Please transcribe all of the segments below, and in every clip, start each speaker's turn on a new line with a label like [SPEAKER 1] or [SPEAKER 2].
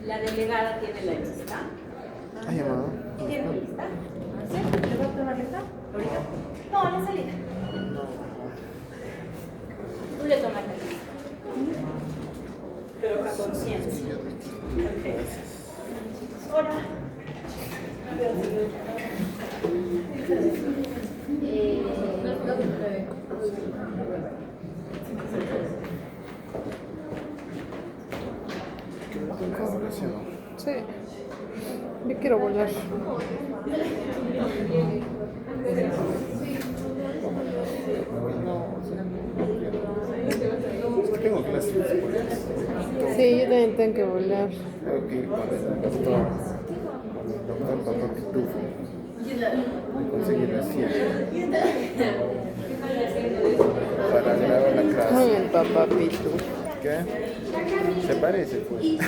[SPEAKER 1] La delegada tiene la lista.
[SPEAKER 2] ¿Ha llamado?
[SPEAKER 1] ¿Tiene la lista? ¿Sí? ¿Le va a tomar lista? ¿Ahorita? No, a la salida. Tú le tomas la lista. Pero a conciencia. Perfecto. Hola.
[SPEAKER 3] Sí, yo quiero volar.
[SPEAKER 2] Es que tengo clases por eso.
[SPEAKER 3] Sí, yo también tengo que volar.
[SPEAKER 2] Tengo que ir con el doctor Papá Pitufo. Conseguir la cita para grabar la
[SPEAKER 3] Con
[SPEAKER 2] clase.
[SPEAKER 3] el papá Pitu.
[SPEAKER 2] ¿Qué? ¿Se parece, pues?
[SPEAKER 3] Sí.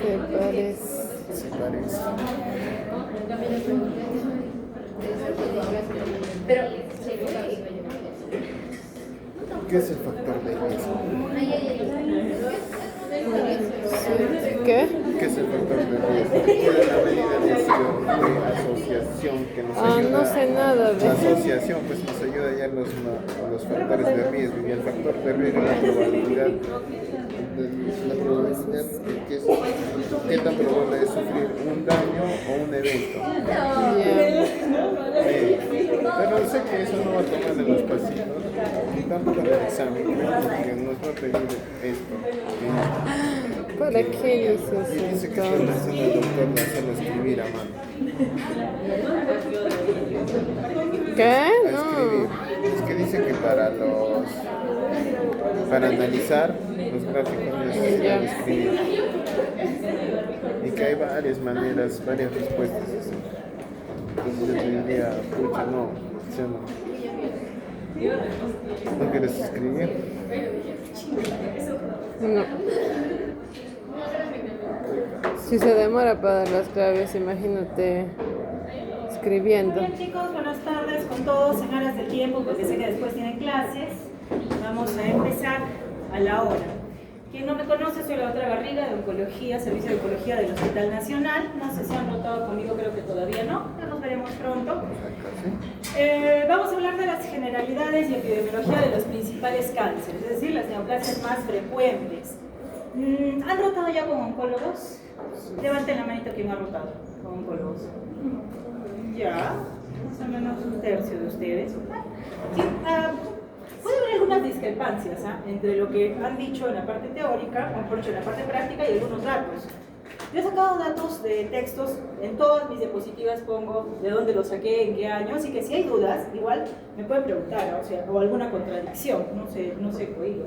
[SPEAKER 3] Se parece.
[SPEAKER 2] Se parece. ¿Qué es el factor de riesgo?
[SPEAKER 3] ¿Qué?
[SPEAKER 2] ¿Qué es el factor de riesgo? Es la medida de asociación que nos ayuda.
[SPEAKER 3] No sé nada de
[SPEAKER 2] La
[SPEAKER 3] eso.
[SPEAKER 2] asociación pues nos ayuda ya los factores de riesgo, y el factor de riesgo es la probabilidad de qué tan probable es sufrir un daño o un evento. Pero sé que eso no va a tomar de los pacientes, tampoco del examen, porque nos va a pedir esto.
[SPEAKER 3] ¿Para qué dices
[SPEAKER 2] Y dice que
[SPEAKER 3] esto?
[SPEAKER 2] está pensando el doctor de hacerlo escribir a mano.
[SPEAKER 3] ¿Qué?
[SPEAKER 2] A
[SPEAKER 3] No.
[SPEAKER 2] escribir. Es que dice que para analizar los gráficos necesitan escribir. Y que hay varias maneras, varias respuestas. Entonces yo te diría, pucha, no, ¿sí o no? ¿No quieres escribir?
[SPEAKER 3] No. Si se demora para dar las claves, imagínate escribiendo.
[SPEAKER 1] Bien, chicos, buenas tardes con todos en aras del tiempo, porque sé que después tienen clases. Vamos a empezar a la hora. Quien no me conoce, soy la otra Barriga de Oncología, Servicio de Oncología del Hospital Nacional. No sé si han notado conmigo, creo que todavía no. Ya nos veremos pronto. Vamos a hablar de las generalidades y epidemiología de los principales cánceres, es decir, las neoplasias más frecuentes. ¿Han rotado ya con oncólogos? Levanten la manita quien ha rotado con oncólogos. Ya, más o menos un tercio de ustedes. Sí, puede haber algunas discrepancias entre lo que han dicho en la parte teórica, o mejor dicho, en la parte práctica, y algunos datos. Yo he sacado datos de textos, en todas mis diapositivas pongo de dónde los saqué, en qué año, así que si hay dudas, igual me pueden preguntar, o alguna contradicción, no sé, oído.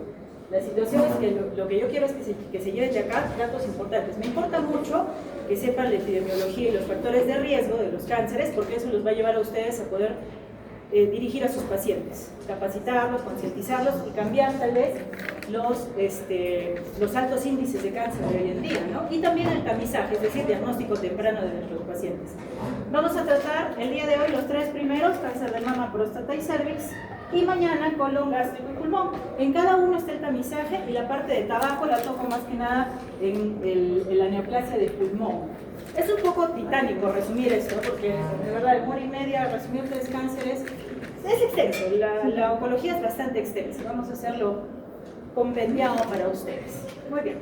[SPEAKER 1] La situación es que lo que yo quiero es que se lleven de acá datos importantes. Me importa mucho que sepan la epidemiología y los factores de riesgo de los cánceres, porque eso los va a llevar a ustedes a poder dirigir a sus pacientes, capacitarlos, concientizarlos y cambiar tal vez los altos índices de cáncer de hoy en día, ¿no? Y también el tamizaje, es decir, diagnóstico temprano de nuestros pacientes. Vamos a tratar el día de hoy los tres primeros, cáncer de mama, próstata y cervix, y mañana colon, gástrico y pulmón. En cada uno está el tamizaje, y la parte de tabaco la toco más que nada en la neoplasia de pulmón. Es un poco titánico resumir esto, porque de verdad, en hora y media resumir tres cánceres es extenso, la oncología es bastante extensa. Vamos a hacerlo compendiado para ustedes. Muy bien.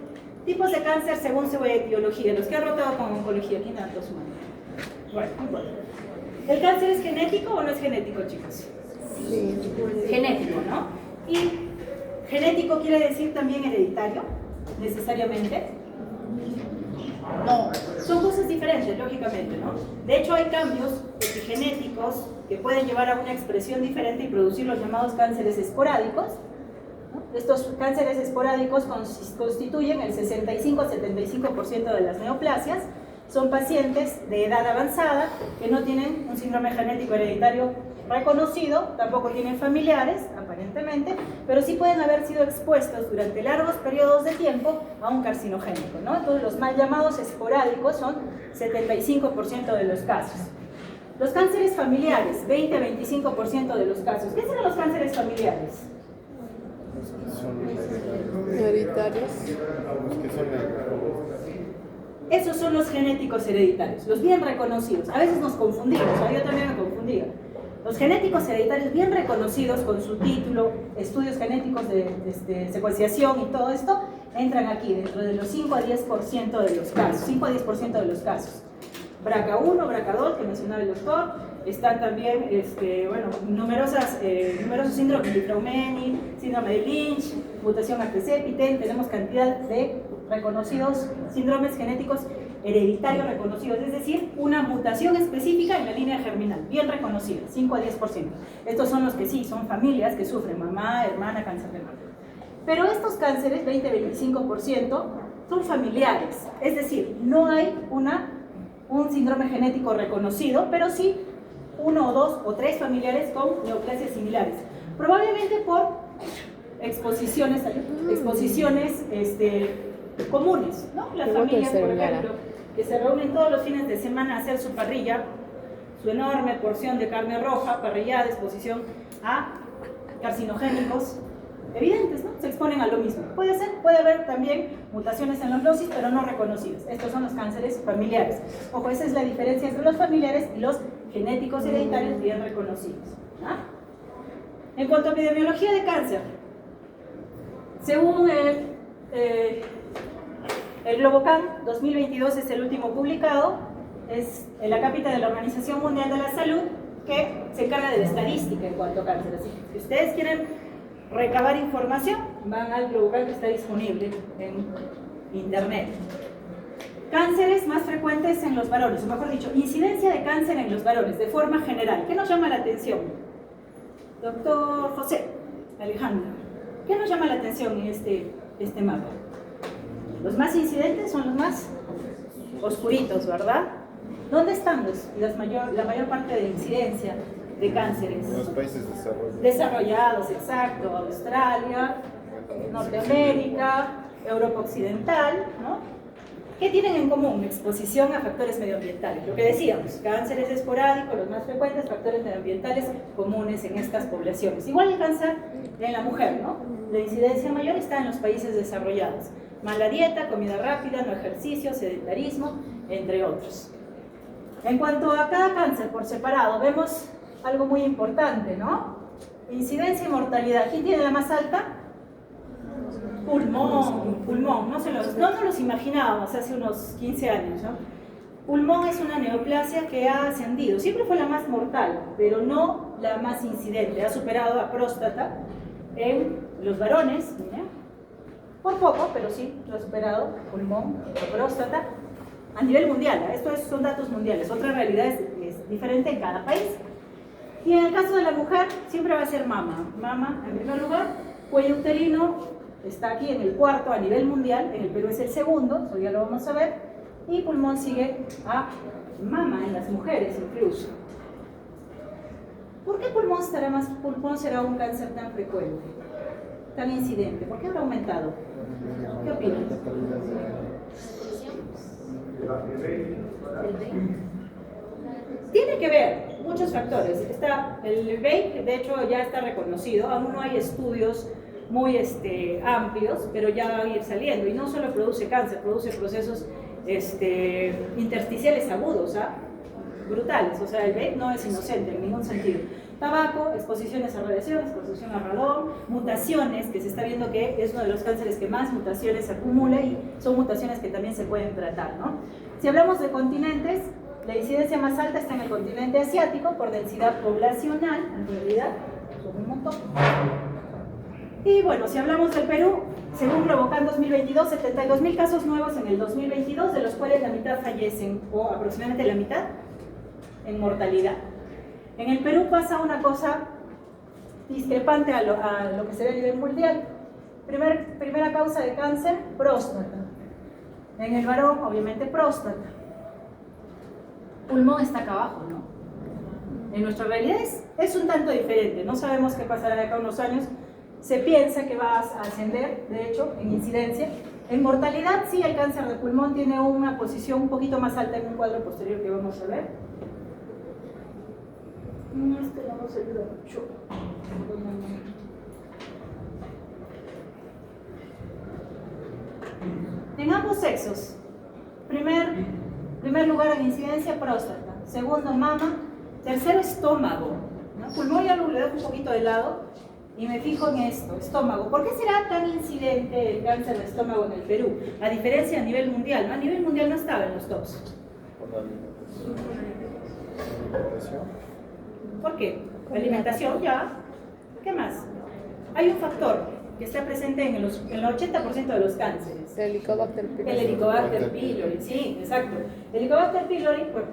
[SPEAKER 1] Tipos de cáncer según su etiología. Los que han rotado con oncología, ¿quién ha su mano? Bueno, muy bueno. ¿El cáncer es genético o no es genético, chicos?
[SPEAKER 3] Sí.
[SPEAKER 1] Genético, ¿no? Y genético quiere decir también hereditario, necesariamente. No, son cosas diferentes, lógicamente, ¿no? De hecho, hay cambios epigenéticos que pueden llevar a una expresión diferente y producir los llamados cánceres esporádicos, ¿no? Estos cánceres esporádicos constituyen el 65-75% de las neoplasias. Son pacientes de edad avanzada que no tienen un síndrome genético hereditario reconocido, tampoco tienen familiares, aparentemente, pero sí pueden haber sido expuestos durante largos periodos de tiempo a un carcinogénico, ¿no? Entonces, los mal llamados esporádicos son 75% de los casos. Los cánceres familiares, 20 a 25% de los casos. ¿Qué son los cánceres familiares?
[SPEAKER 2] Son
[SPEAKER 3] Hereditarios.
[SPEAKER 2] los que son
[SPEAKER 1] Esos son los genéticos hereditarios, los bien reconocidos. A veces nos confundimos, yo también me confundía. Los genéticos hereditarios bien reconocidos con su título, estudios genéticos de secuenciación y todo esto, entran aquí dentro de los 5 a 10% de los casos. 5 a 10% de los casos. BRCA1, BRCA2, que mencionaba el doctor, están también numerosos síndromes de Fraumeni, síndrome de Lynch, mutación ATC-PTEN, tenemos cantidad de reconocidos síndromes genéticos hereditarios reconocidos, es decir, una mutación específica en la línea germinal, bien reconocida, 5 a 10%. Estos son los que sí, son familias que sufren mamá, hermana, cáncer de mama. Pero estos cánceres, 20-25%, son familiares, es decir, no hay un síndrome genético reconocido, pero sí 1 o 2 o 3 familiares con neoplasias similares, probablemente por exposiciones comunes, ¿no? Las familias, por ejemplo, que se reúnen todos los fines de semana a hacer su parrilla, su enorme porción de carne roja, parrillada, exposición a carcinogénicos evidentes, ¿no? Se exponen a lo mismo. Puede haber también mutaciones en los locis, pero no reconocidas. Estos son los cánceres familiares. Ojo, esa es la diferencia entre los familiares y los genéticos hereditarios bien reconocidos. ¿Ah? En cuanto a epidemiología de cáncer, según el Globocan 2022 es el último publicado, es el acápite de la Organización Mundial de la Salud que se encarga de la estadística en cuanto a cáncer. Así que si ustedes quieren recabar información, van al Globocan que está disponible en internet. Cánceres más frecuentes en los varones, o mejor dicho, incidencia de cáncer en los varones de forma general. ¿Qué nos llama la atención? Doctor José Alejandro, ¿qué nos llama la atención en este mapa? Los más incidentes son los más oscuritos, ¿verdad? ¿Dónde están la mayor parte de incidencia de cánceres?
[SPEAKER 2] en los países desarrollados.
[SPEAKER 1] Desarrollados, exacto. Australia, Norteamérica, Europa Occidental, ¿no? ¿Qué tienen en común? Exposición a factores medioambientales. Lo que decíamos, cánceres esporádicos, los más frecuentes, factores medioambientales comunes en estas poblaciones. Igual el cáncer en la mujer, ¿no? La incidencia mayor está en los países desarrollados. Mala dieta, comida rápida, no ejercicio, sedentarismo, entre otros. En cuanto a cada cáncer por separado, vemos algo muy importante, ¿no? Incidencia y mortalidad. ¿Quién tiene la más alta? Pulmón. No los imaginábamos hace unos 15 años, ¿no? Pulmón es una neoplasia que ha ascendido. Siempre fue la más mortal, pero no la más incidente. Ha superado a próstata en los varones, ¿ya? Por poco, pero sí, lo ha superado pulmón, próstata, a nivel mundial. Estos son datos mundiales. Otra realidad es diferente en cada país. Y en el caso de la mujer, siempre va a ser mama. Mama, en primer lugar, cuello uterino está aquí en el cuarto a nivel mundial, en el Perú es el segundo, eso ya lo vamos a ver, y pulmón sigue a mama en las mujeres incluso. ¿Por qué pulmón será un cáncer tan frecuente, tan incidente? ¿Por qué habrá aumentado? ¿Qué opinan? Tiene que ver muchos factores. Está el VEIP, de hecho ya está reconocido, aún no hay estudios muy amplios, pero ya va a ir saliendo, y no solo produce cáncer, produce procesos intersticiales agudos, brutales. O sea, el VEIP no es inocente en ningún sentido. Tabaco, exposiciones a radiación, exposición a radón, mutaciones, que se está viendo que es uno de los cánceres que más mutaciones acumula, y son mutaciones que también se pueden tratar, ¿no? Si hablamos de continentes, la incidencia más alta está en el continente asiático por densidad poblacional, en realidad son un montón. Y bueno, si hablamos del Perú, según Globocan 2022, 72.000 casos nuevos en el 2022, de los cuales la mitad fallecen, o aproximadamente la mitad, en mortalidad. En el Perú pasa una cosa discrepante a lo que se ve a nivel mundial. Primera causa de cáncer, próstata. En el varón, obviamente, próstata. Pulmón está acá abajo, ¿no? En nuestra realidad es un tanto diferente. No sabemos qué pasará de acá a unos años. Se piensa que va a ascender, de hecho, en incidencia. En mortalidad, sí, el cáncer de pulmón tiene una posición un poquito más alta en un cuadro posterior que vamos a ver. No nos ayuda mucho. Ambos sexos. Primer lugar en incidencia, próstata. Segundo, mama. Tercero, estómago, ¿no? Pulmón ya lo dejo un poquito de lado y me fijo en esto, estómago. ¿Por qué será tan incidente el cáncer de estómago en el Perú? A diferencia a nivel mundial, ¿no? A nivel mundial no estaba en los tops. ¿Por qué? Alimentación, ya. ¿Qué más? Hay un factor que está presente en el 80% de los cánceres.
[SPEAKER 3] El Helicobacter pylori.
[SPEAKER 1] El Helicobacter pylori, sí, exacto. El Helicobacter pylori, pues,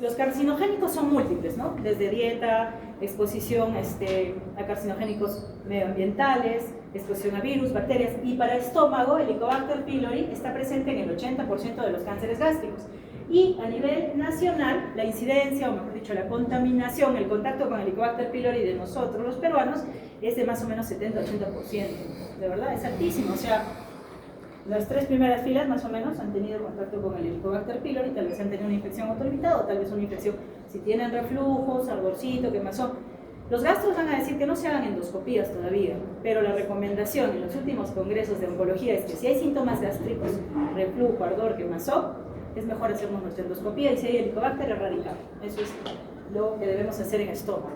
[SPEAKER 1] los carcinogénicos son múltiples, ¿no? Desde dieta, exposición a carcinogénicos medioambientales, exposición a virus, bacterias. Y para estómago, el Helicobacter pylori está presente en el 80% de los cánceres gástricos. Y a nivel nacional, la incidencia, o mejor dicho, la contaminación, el contacto con el Helicobacter pylori de nosotros, los peruanos, es de más o menos 70-80%. De verdad, es altísimo. O sea, las 3 primeras filas más o menos han tenido contacto con el Helicobacter pylori, tal vez han tenido una infección autolimitada o tal vez una infección, si tienen reflujos, ardorcito, quemazón. Los gastros van a decir que no se hagan endoscopías todavía, pero la recomendación en los últimos congresos de oncología es que si hay síntomas gástricos, reflujo, ardor, quemazón, es mejor hacernos nuestra endoscopía y si hay Helicobacter, erradicar. Eso es lo que debemos hacer en estómago.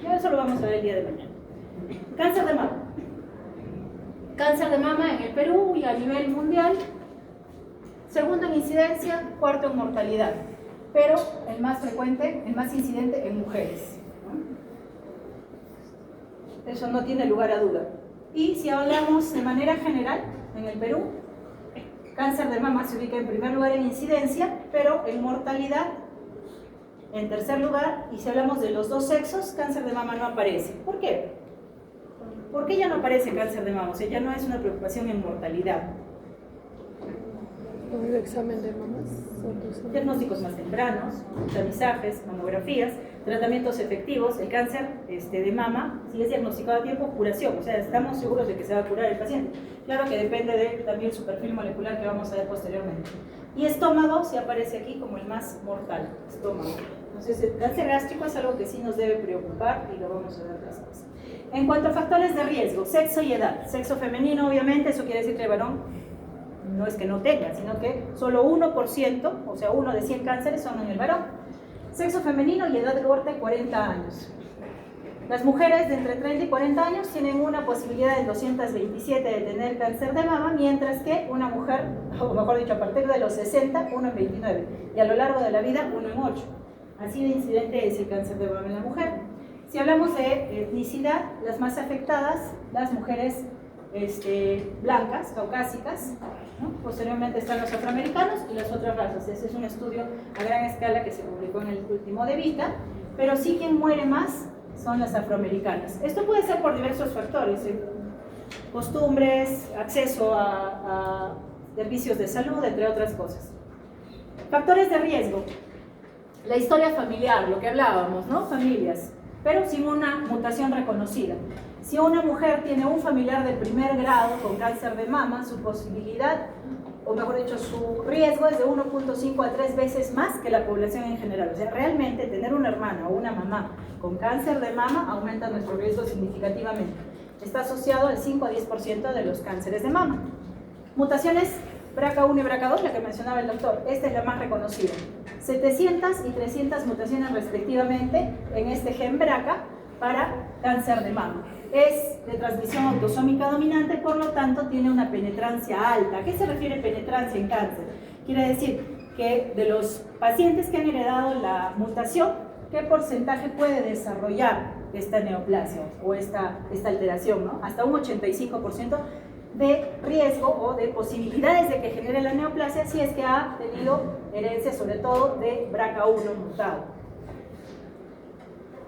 [SPEAKER 1] Y eso lo vamos a ver el día de mañana. Cáncer de mama. Cáncer de mama en el Perú y a nivel mundial, segundo en incidencia, cuarto en mortalidad, pero el más frecuente, el más incidente en mujeres. Eso no tiene lugar a duda. Y si hablamos de manera general, en el Perú, cáncer de mama se ubica en primer lugar en incidencia, pero en mortalidad en tercer lugar, y si hablamos de los dos sexos, cáncer de mama no aparece. ¿Por qué? ¿Por qué ya no aparece cáncer de mama? O sea, ya no es una preocupación en mortalidad.
[SPEAKER 3] ¿Un examen de mamas?
[SPEAKER 1] Diagnósticos más tempranos, tamizajes, mamografías, tratamientos efectivos. El cáncer de mama, si es diagnosticado a tiempo, curación. O sea, estamos seguros de que se va a curar el paciente. Claro que depende de también su perfil molecular que vamos a ver posteriormente. Y estómago se aparece aquí como el más mortal, estómago. Entonces, el cáncer gástrico es algo que sí nos debe preocupar y lo vamos a ver después. En cuanto a factores de riesgo, sexo y edad. Sexo femenino, obviamente, eso quiere decir que el varón no es que no tenga, sino que solo 1%, o sea, 1 de 100 cánceres son en el varón. Sexo femenino y edad de corte 40 años. Las mujeres de entre 30 y 40 años tienen una posibilidad en 227 de tener cáncer de mama, mientras que una mujer, o mejor dicho, a partir de los 60, 1 en 29, y a lo largo de la vida, 1 en 8. Así de incidente es el cáncer de mama en la mujer. Si hablamos de etnicidad, las más afectadas, las mujeres blancas, caucásicas, ¿no? Posteriormente están los afroamericanos y las otras razas. Ese es un estudio a gran escala que se publicó en el último de Vita, pero sí quien muere más son las afroamericanas. Esto puede ser por diversos factores, costumbres, acceso a servicios de salud, entre otras cosas. Factores de riesgo. La historia familiar, lo que hablábamos, ¿no? Familias, pero sin una mutación reconocida. Si una mujer tiene un familiar de primer grado con cáncer de mama, su posibilidad, o mejor dicho, su riesgo es de 1.5 a 3 veces más que la población en general. O sea, realmente tener una hermana o una mamá con cáncer de mama aumenta nuestro riesgo significativamente. Está asociado al 5 a 10% de los cánceres de mama. Mutaciones BRCA1 y BRCA2, la que mencionaba el doctor, esta es la más reconocida. 700 y 300 mutaciones respectivamente en este gen BRCA para cáncer de mama. Es de transmisión autosómica dominante, por lo tanto tiene una penetrancia alta. ¿A qué se refiere penetrancia en cáncer? Quiere decir que de los pacientes que han heredado la mutación, ¿qué porcentaje puede desarrollar esta neoplasia o esta alteración, ¿no? Hasta un 85% de riesgo o de posibilidades de que genere la neoplasia si es que ha tenido herencia sobre todo de BRCA1 mutado.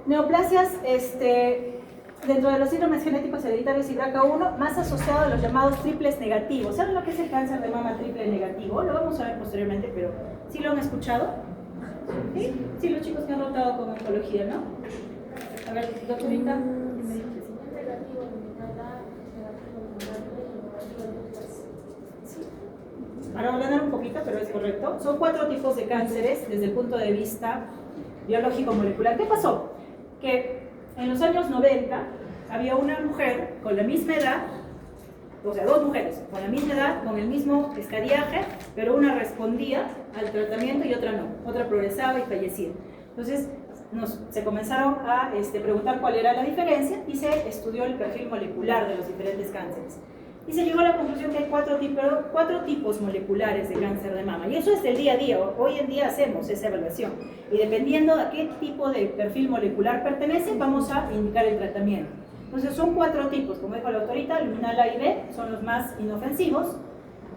[SPEAKER 1] Neoplasias dentro de los síndromes genéticos hereditarios y BRCA1 más asociado a los llamados triples negativos. ¿Saben lo que es el cáncer de mama triple negativo? Lo vamos a ver posteriormente, pero ¿sí lo han escuchado? ¿Sí? Sí, los chicos que han rotado con oncología, ¿no? A ver, doctorita. Para ordenar un poquito, pero es correcto. Son 4 tipos de cánceres desde el punto de vista biológico molecular. ¿Qué pasó? Que en los años 90 había una mujer con la misma edad, o sea, dos mujeres con la misma edad, con el mismo estadiaje, pero una respondía al tratamiento y otra no, otra progresaba y fallecía. Entonces se comenzaron a preguntar cuál era la diferencia y se estudió el perfil molecular de los diferentes cánceres. Y se llegó a la conclusión que hay cuatro tipos moleculares de cáncer de mama. Y eso es del día a día. Hoy en día hacemos esa evaluación. Y dependiendo a qué tipo de perfil molecular pertenece, vamos a indicar el tratamiento. Entonces son cuatro tipos, como dijo la autorita, luminal A y B son los más inofensivos.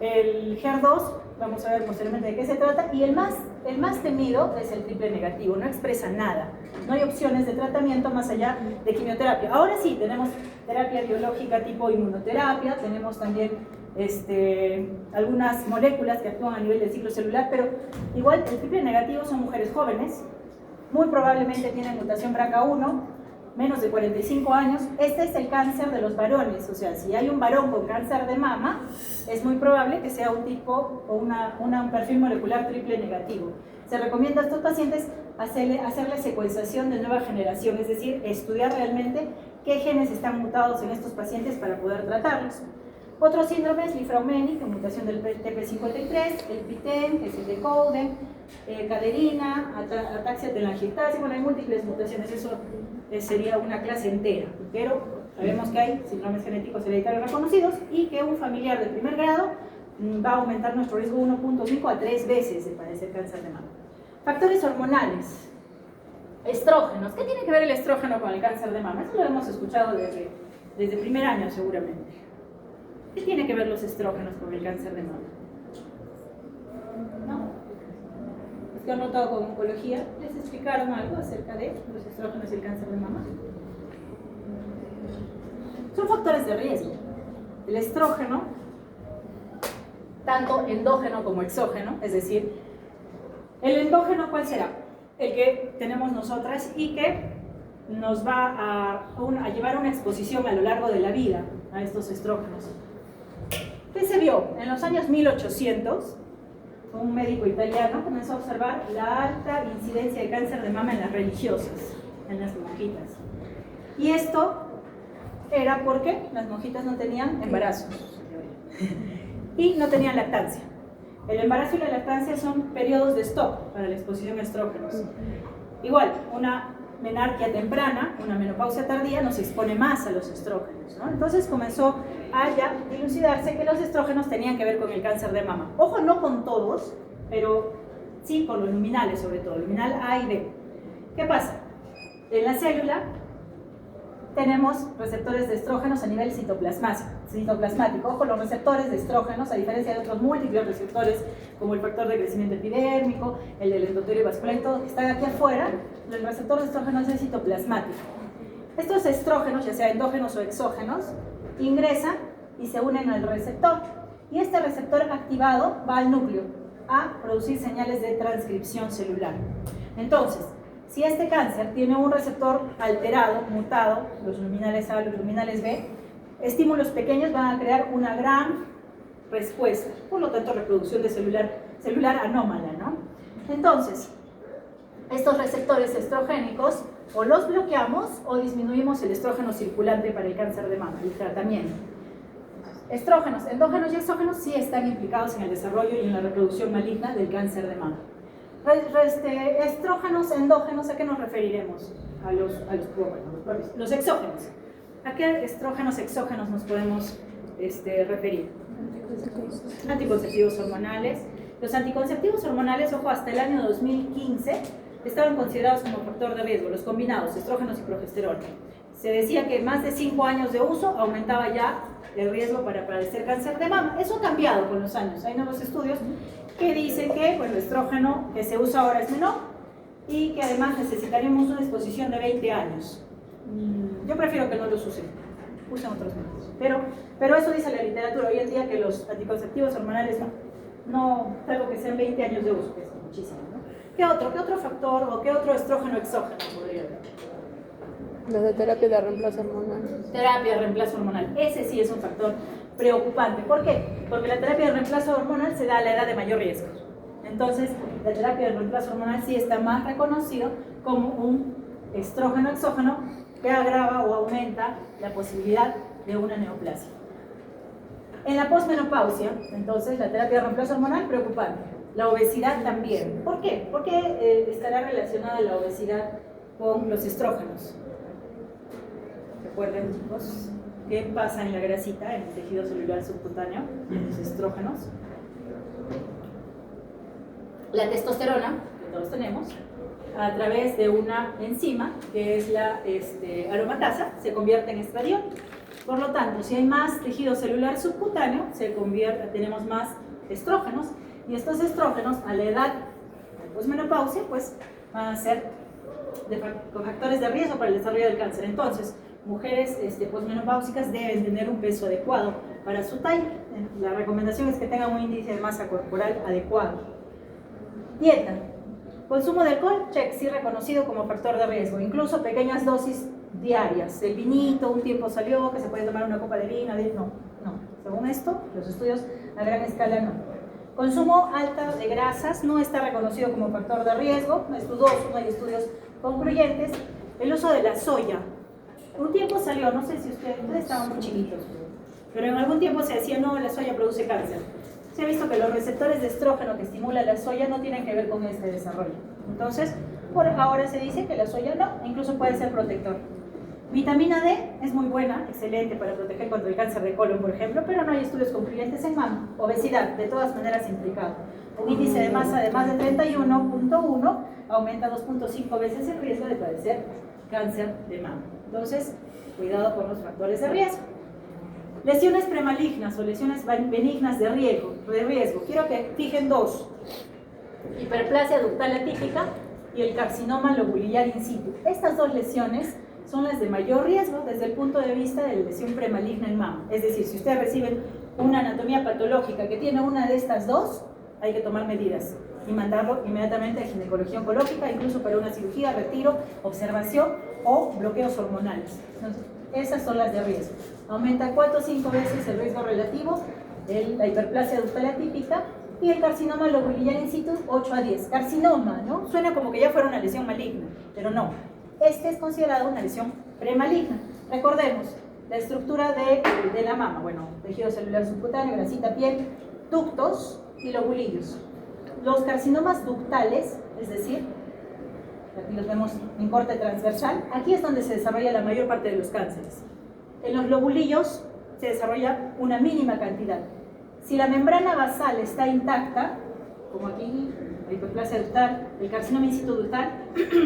[SPEAKER 1] El HER2, vamos a ver posteriormente de qué se trata, y el más temido es el triple negativo, no expresa nada. No hay opciones de tratamiento más allá de quimioterapia. Ahora sí, tenemos terapia biológica tipo inmunoterapia, tenemos también algunas moléculas que actúan a nivel del ciclo celular, pero igual el triple negativo son mujeres jóvenes, muy probablemente tienen mutación BRCA1, menos de 45 años. Este es el cáncer de los varones, o sea, si hay un varón con cáncer de mama, es muy probable que sea un tipo o un perfil molecular triple negativo. Se recomienda a estos pacientes hacerle secuenciación de nueva generación, es decir, estudiar realmente qué genes están mutados en estos pacientes para poder tratarlos. Otro síndrome es linfraumenic, mutación del TP53, el PITEN, que es el de Cowden, caderina, ataxia telangiectasia. Bueno, hay múltiples mutaciones, eso sería una clase entera, pero sabemos que hay síndromes genéticos hereditarios reconocidos y que un familiar de primer grado va a aumentar nuestro riesgo 1.5 a 3 veces de padecer cáncer de mama. Factores hormonales, estrógenos. ¿Qué tiene que ver el estrógeno con el cáncer de mama? Eso lo hemos escuchado desde primer año seguramente. ¿Qué tiene que ver los estrógenos con el cáncer de mama? ¿No? ¿Es que han notado con oncología? ¿Les explicaron algo acerca de los estrógenos y el cáncer de mama? Son factores de riesgo. El estrógeno, tanto endógeno como exógeno, es decir, el endógeno, ¿cuál será? El que tenemos nosotras y que nos va a llevar una exposición a lo largo de la vida a estos estrógenos. ¿Qué se vio? En los años 1800, un médico italiano comenzó a observar la alta incidencia de cáncer de mama en las religiosas, en las monjitas. Y esto era porque las monjitas no tenían embarazo y no tenían lactancia. El embarazo y la lactancia son periodos de stop para la exposición a estrógenos. Igual, una menarquia temprana, una menopausia tardía, nos expone más a los estrógenos, ¿no? Entonces comenzó a ya dilucidarse que los estrógenos tenían que ver con el cáncer de mama. Ojo, no con todos, pero sí con los luminales sobre todo, luminal A y B. ¿Qué pasa? En la célula tenemos receptores de estrógenos a nivel citoplasmático. Ojo, los receptores de estrógenos, a diferencia de otros múltiples receptores como el factor de crecimiento epidérmico, el del endotelio vascular y todo que están aquí afuera, el receptor de estrógenos es citoplasmático. Estos estrógenos, ya sea endógenos o exógenos, ingresan y se unen al receptor. Y este receptor activado va al núcleo a producir señales de transcripción celular. Entonces, si este cáncer tiene un receptor alterado, mutado, los luminales A, los luminales B, estímulos pequeños van a crear una gran respuesta, por lo tanto reproducción de celular anómala, ¿no? Entonces, estos receptores estrogénicos o los bloqueamos o disminuimos el estrógeno circulante para el cáncer de mama, el tratamiento. Estrógenos, endógenos y exógenos sí están implicados en el desarrollo y en la reproducción maligna del cáncer de mama. Estrógenos, endógenos, ¿a qué nos referiremos? A los propios. Los exógenos. ¿A qué estrógenos, exógenos nos podemos referir? Anticonceptivos hormonales. Los anticonceptivos hormonales, ojo, hasta el año 2015 estaban considerados como factor de riesgo, los combinados, estrógenos y progesterona. Se decía que más de 5 años de uso aumentaba ya el riesgo para padecer cáncer de mama. Eso ha cambiado con los años. Hay nuevos estudios que dicen que el estrógeno que se usa ahora es menor y que además necesitaríamos una exposición de 20 años. Yo prefiero que no los usen otros métodos. Pero eso dice la literatura hoy en día, que los anticonceptivos hormonales no salvo que sean 20 años de uso, que es muchísimo, ¿no? ¿Qué otro factor o qué otro estrógeno exógeno podría haber?
[SPEAKER 3] Los de terapia de reemplazo hormonal.
[SPEAKER 1] Terapia de reemplazo hormonal. Ese sí es un factor preocupante. ¿Por qué? Porque la terapia de reemplazo hormonal se da a la edad de mayor riesgo. Entonces, la terapia de reemplazo hormonal sí está más reconocido como un estrógeno exógeno que agrava o aumenta la posibilidad de una neoplasia. En la posmenopausia, entonces, la terapia de reemplazo hormonal, preocupante. La obesidad también. ¿Por qué? Porque estará relacionada la obesidad con los estrógenos. Recuerden, chicos, qué pasa en la grasita, en el tejido celular subcutáneo, los estrógenos. La testosterona, que todos tenemos, a través de una enzima, que es la aromatasa, se convierte en estradiol. Por lo tanto, si hay más tejido celular subcutáneo, tenemos más estrógenos, y estos estrógenos, a la edad de posmenopausia, pues van a ser factores de riesgo para el desarrollo del cáncer. Entonces, mujeres posmenopáusicas deben tener un peso adecuado para su talla. La recomendación es que tengan un índice de masa corporal adecuado. Dieta. Consumo de alcohol, check, sí reconocido como factor de riesgo, incluso pequeñas dosis diarias. El vinito, un tiempo salió que se puede tomar una copa de vino, no. Según esto, los estudios a gran escala no. Consumo alto de grasas no está reconocido como factor de riesgo, es dudoso, no hay estudios concluyentes. El uso de la soya. Un tiempo salió, no sé si ustedes estaban muy chiquitos, pero en algún tiempo se decía, no, la soya produce cáncer. Se ha visto que los receptores de estrógeno que estimula la soya no tienen que ver con este desarrollo. Entonces, por ahora se dice que la soya no, incluso puede ser protector. Vitamina D es muy buena, excelente para proteger contra el cáncer de colon, por ejemplo, pero no hay estudios concluyentes en mama. Obesidad, de todas maneras implicado. Un índice de masa de más de 31.1 aumenta 2.5 veces el riesgo de padecer cáncer de mama. Entonces, cuidado con los factores de riesgo. Lesiones premalignas o lesiones benignas de riesgo. Quiero que fijen dos. Hiperplasia ductal atípica y el carcinoma lobulillar in situ. Estas dos lesiones son las de mayor riesgo desde el punto de vista de la lesión premaligna en mama. Es decir, si ustedes reciben una anatomía patológica que tiene una de estas dos, hay que tomar medidas y mandarlo inmediatamente a ginecología oncológica, incluso para una cirugía, retiro, observación o bloqueos hormonales. Entonces, esas son las de riesgo. Aumenta 4 o 5 veces el riesgo relativo de la hiperplasia ductal atípica y el carcinoma lobulillar in situ 8 a 10. Carcinoma, ¿no? Suena como que ya fuera una lesión maligna, pero no. Este es considerado una lesión premaligna. Recordemos, la estructura de la mama, bueno, tejido celular subcutáneo, grasita, piel, ductos y lobulillos. Los carcinomas ductales, es decir, aquí los vemos en corte transversal, aquí es donde se desarrolla la mayor parte de los cánceres. En los lobulillos se desarrolla una mínima cantidad. Si la membrana basal está intacta, como aquí, la hiperplasia ductal, el carcinoma in situ ductal,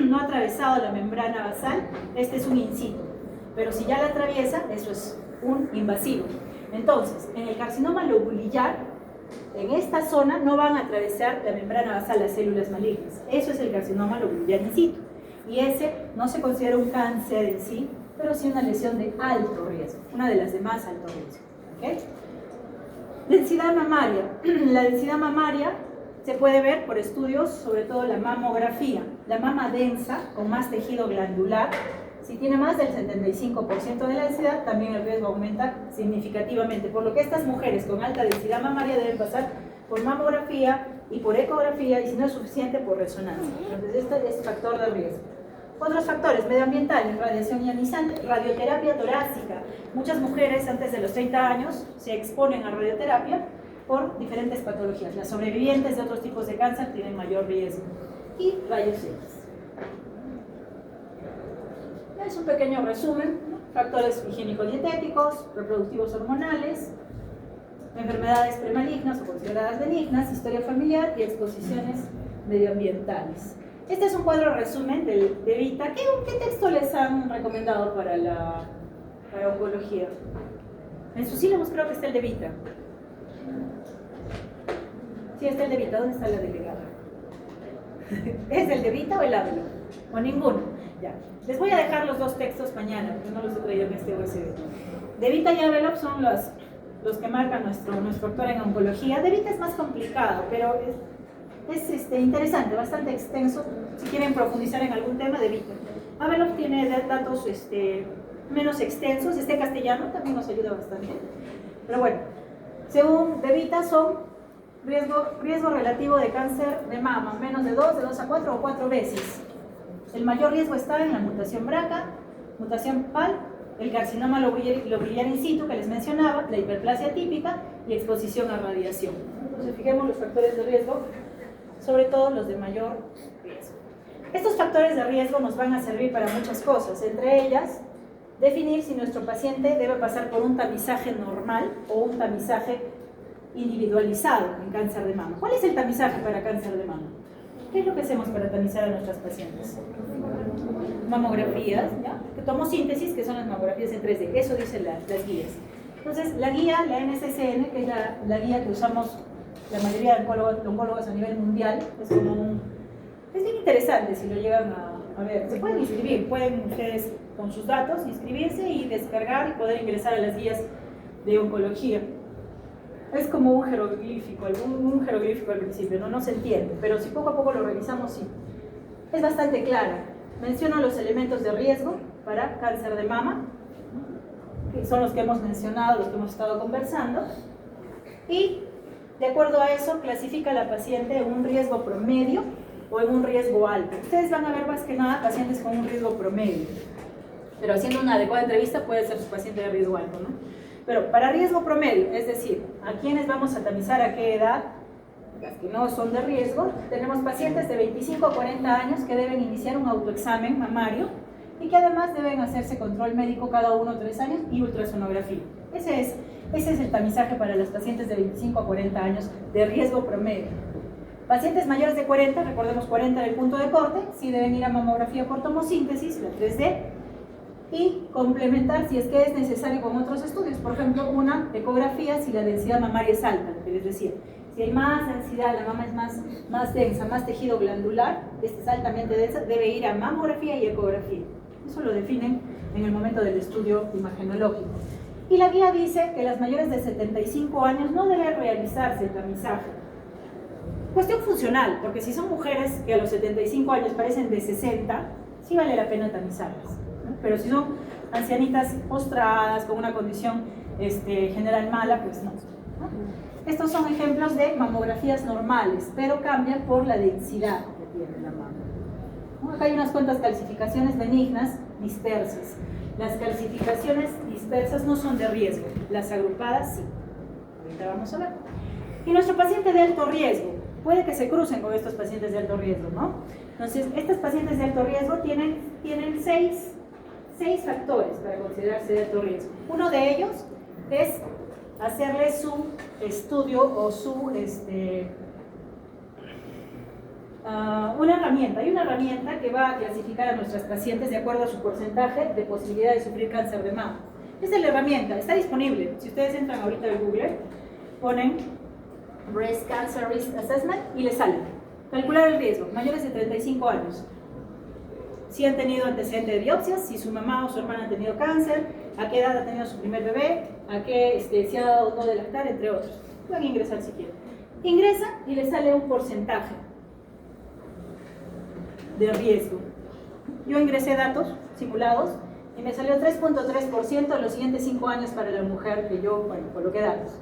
[SPEAKER 1] no ha atravesado la membrana basal, este es un in situ. Pero si ya la atraviesa, eso es un invasivo. Entonces, en el carcinoma lobulillar, en esta zona no van a atravesar la membrana basal las células malignas. Eso es el carcinoma lobulillar in situ. Y ese no se considera un cáncer en sí, pero sí una lesión de alto riesgo, una de las de más alto riesgo. ¿Okay? Densidad mamaria. La densidad mamaria se puede ver por estudios, sobre todo la mamografía. La mama densa, con más tejido glandular, si tiene más del 75% de la densidad, también el riesgo aumenta significativamente. Por lo que estas mujeres con alta densidad mamaria deben pasar por mamografía y por ecografía, y si no es suficiente, por resonancia. Entonces, este es factor de riesgo. Otros factores medioambientales, radiación ionizante, radioterapia torácica. Muchas mujeres antes de los 30 años se exponen a radioterapia por diferentes patologías. Las sobrevivientes de otros tipos de cáncer tienen mayor riesgo. Y rayos X. Es un pequeño resumen, ¿no? Factores higiénico-dietéticos, reproductivos hormonales, enfermedades premalignas o consideradas benignas, historia familiar y exposiciones medioambientales. Este es un cuadro resumen de Vita. ¿Qué texto les han recomendado para oncología? En sus sílabos creo que está el de Vita. Sí, está el de Vita. ¿Dónde está la delegada? ¿Es el de Vita o el Ávelo? O ninguno. Ya. Les voy a dejar los dos textos mañana, porque no los he traído en este USB. De Vita y Ávelo son los que marcan nuestro doctor en oncología. De Vita es más complicado, pero es interesante, bastante extenso. Si quieren profundizar en algún tema, de Vita. Ávelo tiene datos menos extensos. Este castellano también nos ayuda bastante. Pero bueno, según de Vita son riesgo relativo de cáncer de mama, menos de 2 a 4 o 4 veces. El mayor riesgo está en la mutación BRCA, mutación PAL el carcinoma lobular in situ que les mencionaba, la hiperplasia típica y exposición a radiación. Entonces, fijemos los factores de riesgo, sobre todo los de mayor riesgo. Estos factores de riesgo nos van a servir para muchas cosas, entre ellas, definir si nuestro paciente debe pasar por un tamizaje normal o un tamizaje individualizado en cáncer de mama. ¿Cuál es el tamizaje para cáncer de mama? ¿Qué es lo que hacemos para tamizar a nuestras pacientes? Mamografías, ¿ya? Que tomo síntesis, que son las mamografías en 3D, eso dicen las guías. Entonces, la guía, la NCCN, que es la guía que usamos la mayoría de oncólogos a nivel mundial, es bien interesante si lo llegan a ver. Se pueden inscribir, pueden ustedes con sus datos inscribirse y descargar y poder ingresar a las guías de oncología. Es como un jeroglífico al principio, no se entiende, pero si poco a poco lo revisamos, sí. Es bastante clara. Menciono los elementos de riesgo para cáncer de mama, que son los que hemos mencionado, los que hemos estado conversando, y de acuerdo a eso clasifica a la paciente en un riesgo promedio o en un riesgo alto. Ustedes van a ver más que nada pacientes con un riesgo promedio, pero haciendo una adecuada entrevista puede ser su paciente de riesgo alto, ¿no? Pero para riesgo promedio, es decir, a quienes vamos a tamizar a qué edad, las que no son de riesgo, tenemos pacientes de 25 a 40 años que deben iniciar un autoexamen mamario y que además deben hacerse control médico cada 1 o 3 años y ultrasonografía. Ese es el tamizaje para los pacientes de 25 a 40 años de riesgo promedio. Pacientes mayores de 40, recordemos 40 del punto de corte, sí deben ir a mamografía por tomosíntesis, la 3D, y complementar si es que es necesario con otros estudios, por ejemplo una ecografía si la densidad mamaria es alta, que les decía, si hay más densidad, la mama es más densa, más tejido glandular, este es altamente densa, debe ir a mamografía y ecografía. Eso lo definen en el momento del estudio imagenológico. Y la guía dice que las mayores de 75 años no debe realizarse el tamizaje. Cuestión funcional, porque si son mujeres que a los 75 años parecen de 60, sí vale la pena tamizarlas. Pero si son ancianitas postradas, con una condición general mala, pues no. Estos son ejemplos de mamografías normales, pero cambian por la densidad que tiene la mama. Acá hay unas cuantas calcificaciones benignas dispersas. Las calcificaciones dispersas no son de riesgo, las agrupadas sí. Ahorita vamos a ver. Y nuestro paciente de alto riesgo, puede que se crucen con estos pacientes de alto riesgo, ¿no? Entonces, estos pacientes de alto riesgo tienen 6 factores para considerarse de alto riesgo. Uno de ellos es hacerle su estudio o una herramienta. Hay una herramienta que va a clasificar a nuestras pacientes de acuerdo a su porcentaje de posibilidad de sufrir cáncer de mama. Esta es la herramienta, está disponible. Si ustedes entran ahorita en Google, ponen Breast Cancer Risk Assessment y les sale. Calcular el riesgo, mayores de 35 años. Si han tenido antecedentes de biopsias, si su mamá o su hermana han tenido cáncer, a qué edad ha tenido su primer bebé, a qué se ha dado no de lactar, entre otros. Pueden ingresar si quieren. Ingresa y le sale un porcentaje de riesgo. Yo ingresé datos simulados y me salió 3.3% en los siguientes 5 años para la mujer que yo, coloqué datos,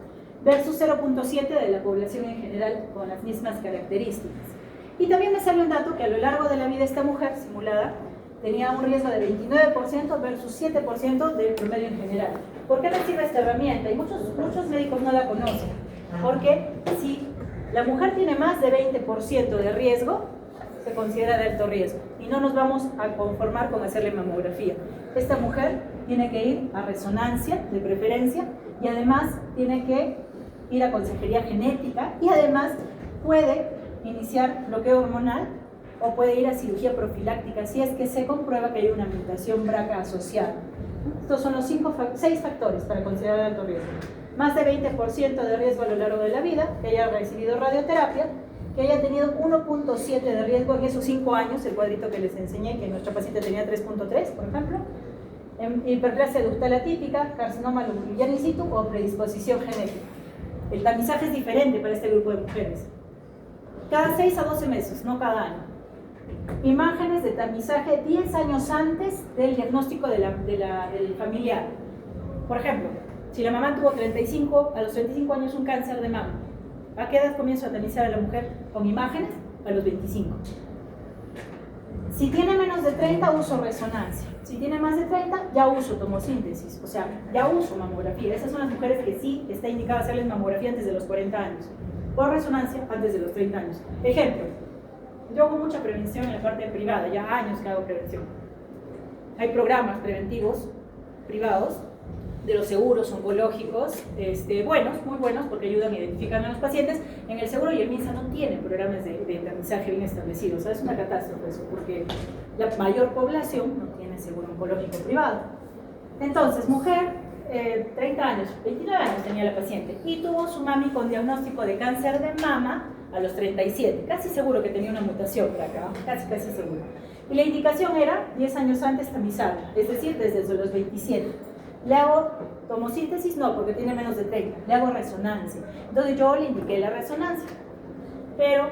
[SPEAKER 1] versus 0.7% de la población en general con las mismas características. Y también me sale un dato que a lo largo de la vida esta mujer simulada tenía un riesgo de 29% versus 7% del promedio en general. ¿Por qué me sirve esta herramienta? Y muchos médicos no la conocen. Porque si la mujer tiene más de 20% de riesgo, se considera de alto riesgo. Y no nos vamos a conformar con hacerle mamografía. Esta mujer tiene que ir a resonancia, de preferencia, y además tiene que ir a consejería genética, y además puede iniciar bloqueo hormonal o puede ir a cirugía profiláctica si es que se comprueba que hay una mutación BRCA asociada. Estos son los 6 factores para considerar alto riesgo. Más de 20% de riesgo a lo largo de la vida, que haya recibido radioterapia, que haya tenido 1.7 de riesgo en esos 5 años, el cuadrito que les enseñé, que nuestra paciente tenía 3.3, por ejemplo, hiperplasia ductal atípica, carcinoma lobular in situ o predisposición genética. El tamizaje es diferente para este grupo de mujeres. Cada 6 a 12 meses, no cada año. Imágenes de tamizaje 10 años antes del diagnóstico del familiar. Por ejemplo, si la mamá tuvo a los 35 años un cáncer de mama, ¿a qué edad comienzo a tamizar a la mujer con imágenes? A los 25. Si tiene menos de 30, uso resonancia. Si tiene más de 30, ya uso tomosíntesis, o sea, ya uso mamografía. Esas son las mujeres que sí está indicado hacerles mamografía antes de los 40 años, o resonancia antes de los 30 años. Ejemplo, yo hago mucha prevención en la parte privada, ya años que hago prevención. Hay programas preventivos privados de los seguros oncológicos, buenos, muy buenos, porque ayudan a identificar a los pacientes. En el seguro y el MINSA no tienen programas de aterrizaje bien establecidos. O sea, es una catástrofe eso, porque la mayor población no tiene seguro oncológico privado. Entonces, mujer, 30 años, 29 años tenía la paciente, y tuvo su mami con diagnóstico de cáncer de mama a los 37. Casi seguro que tenía una mutación por acá, casi seguro. Y la indicación era 10 años antes tamizarla, es decir, desde los 27. ¿Le hago tomosíntesis? No, porque tiene menos de 30. Le hago resonancia. Entonces yo le indiqué la resonancia. Pero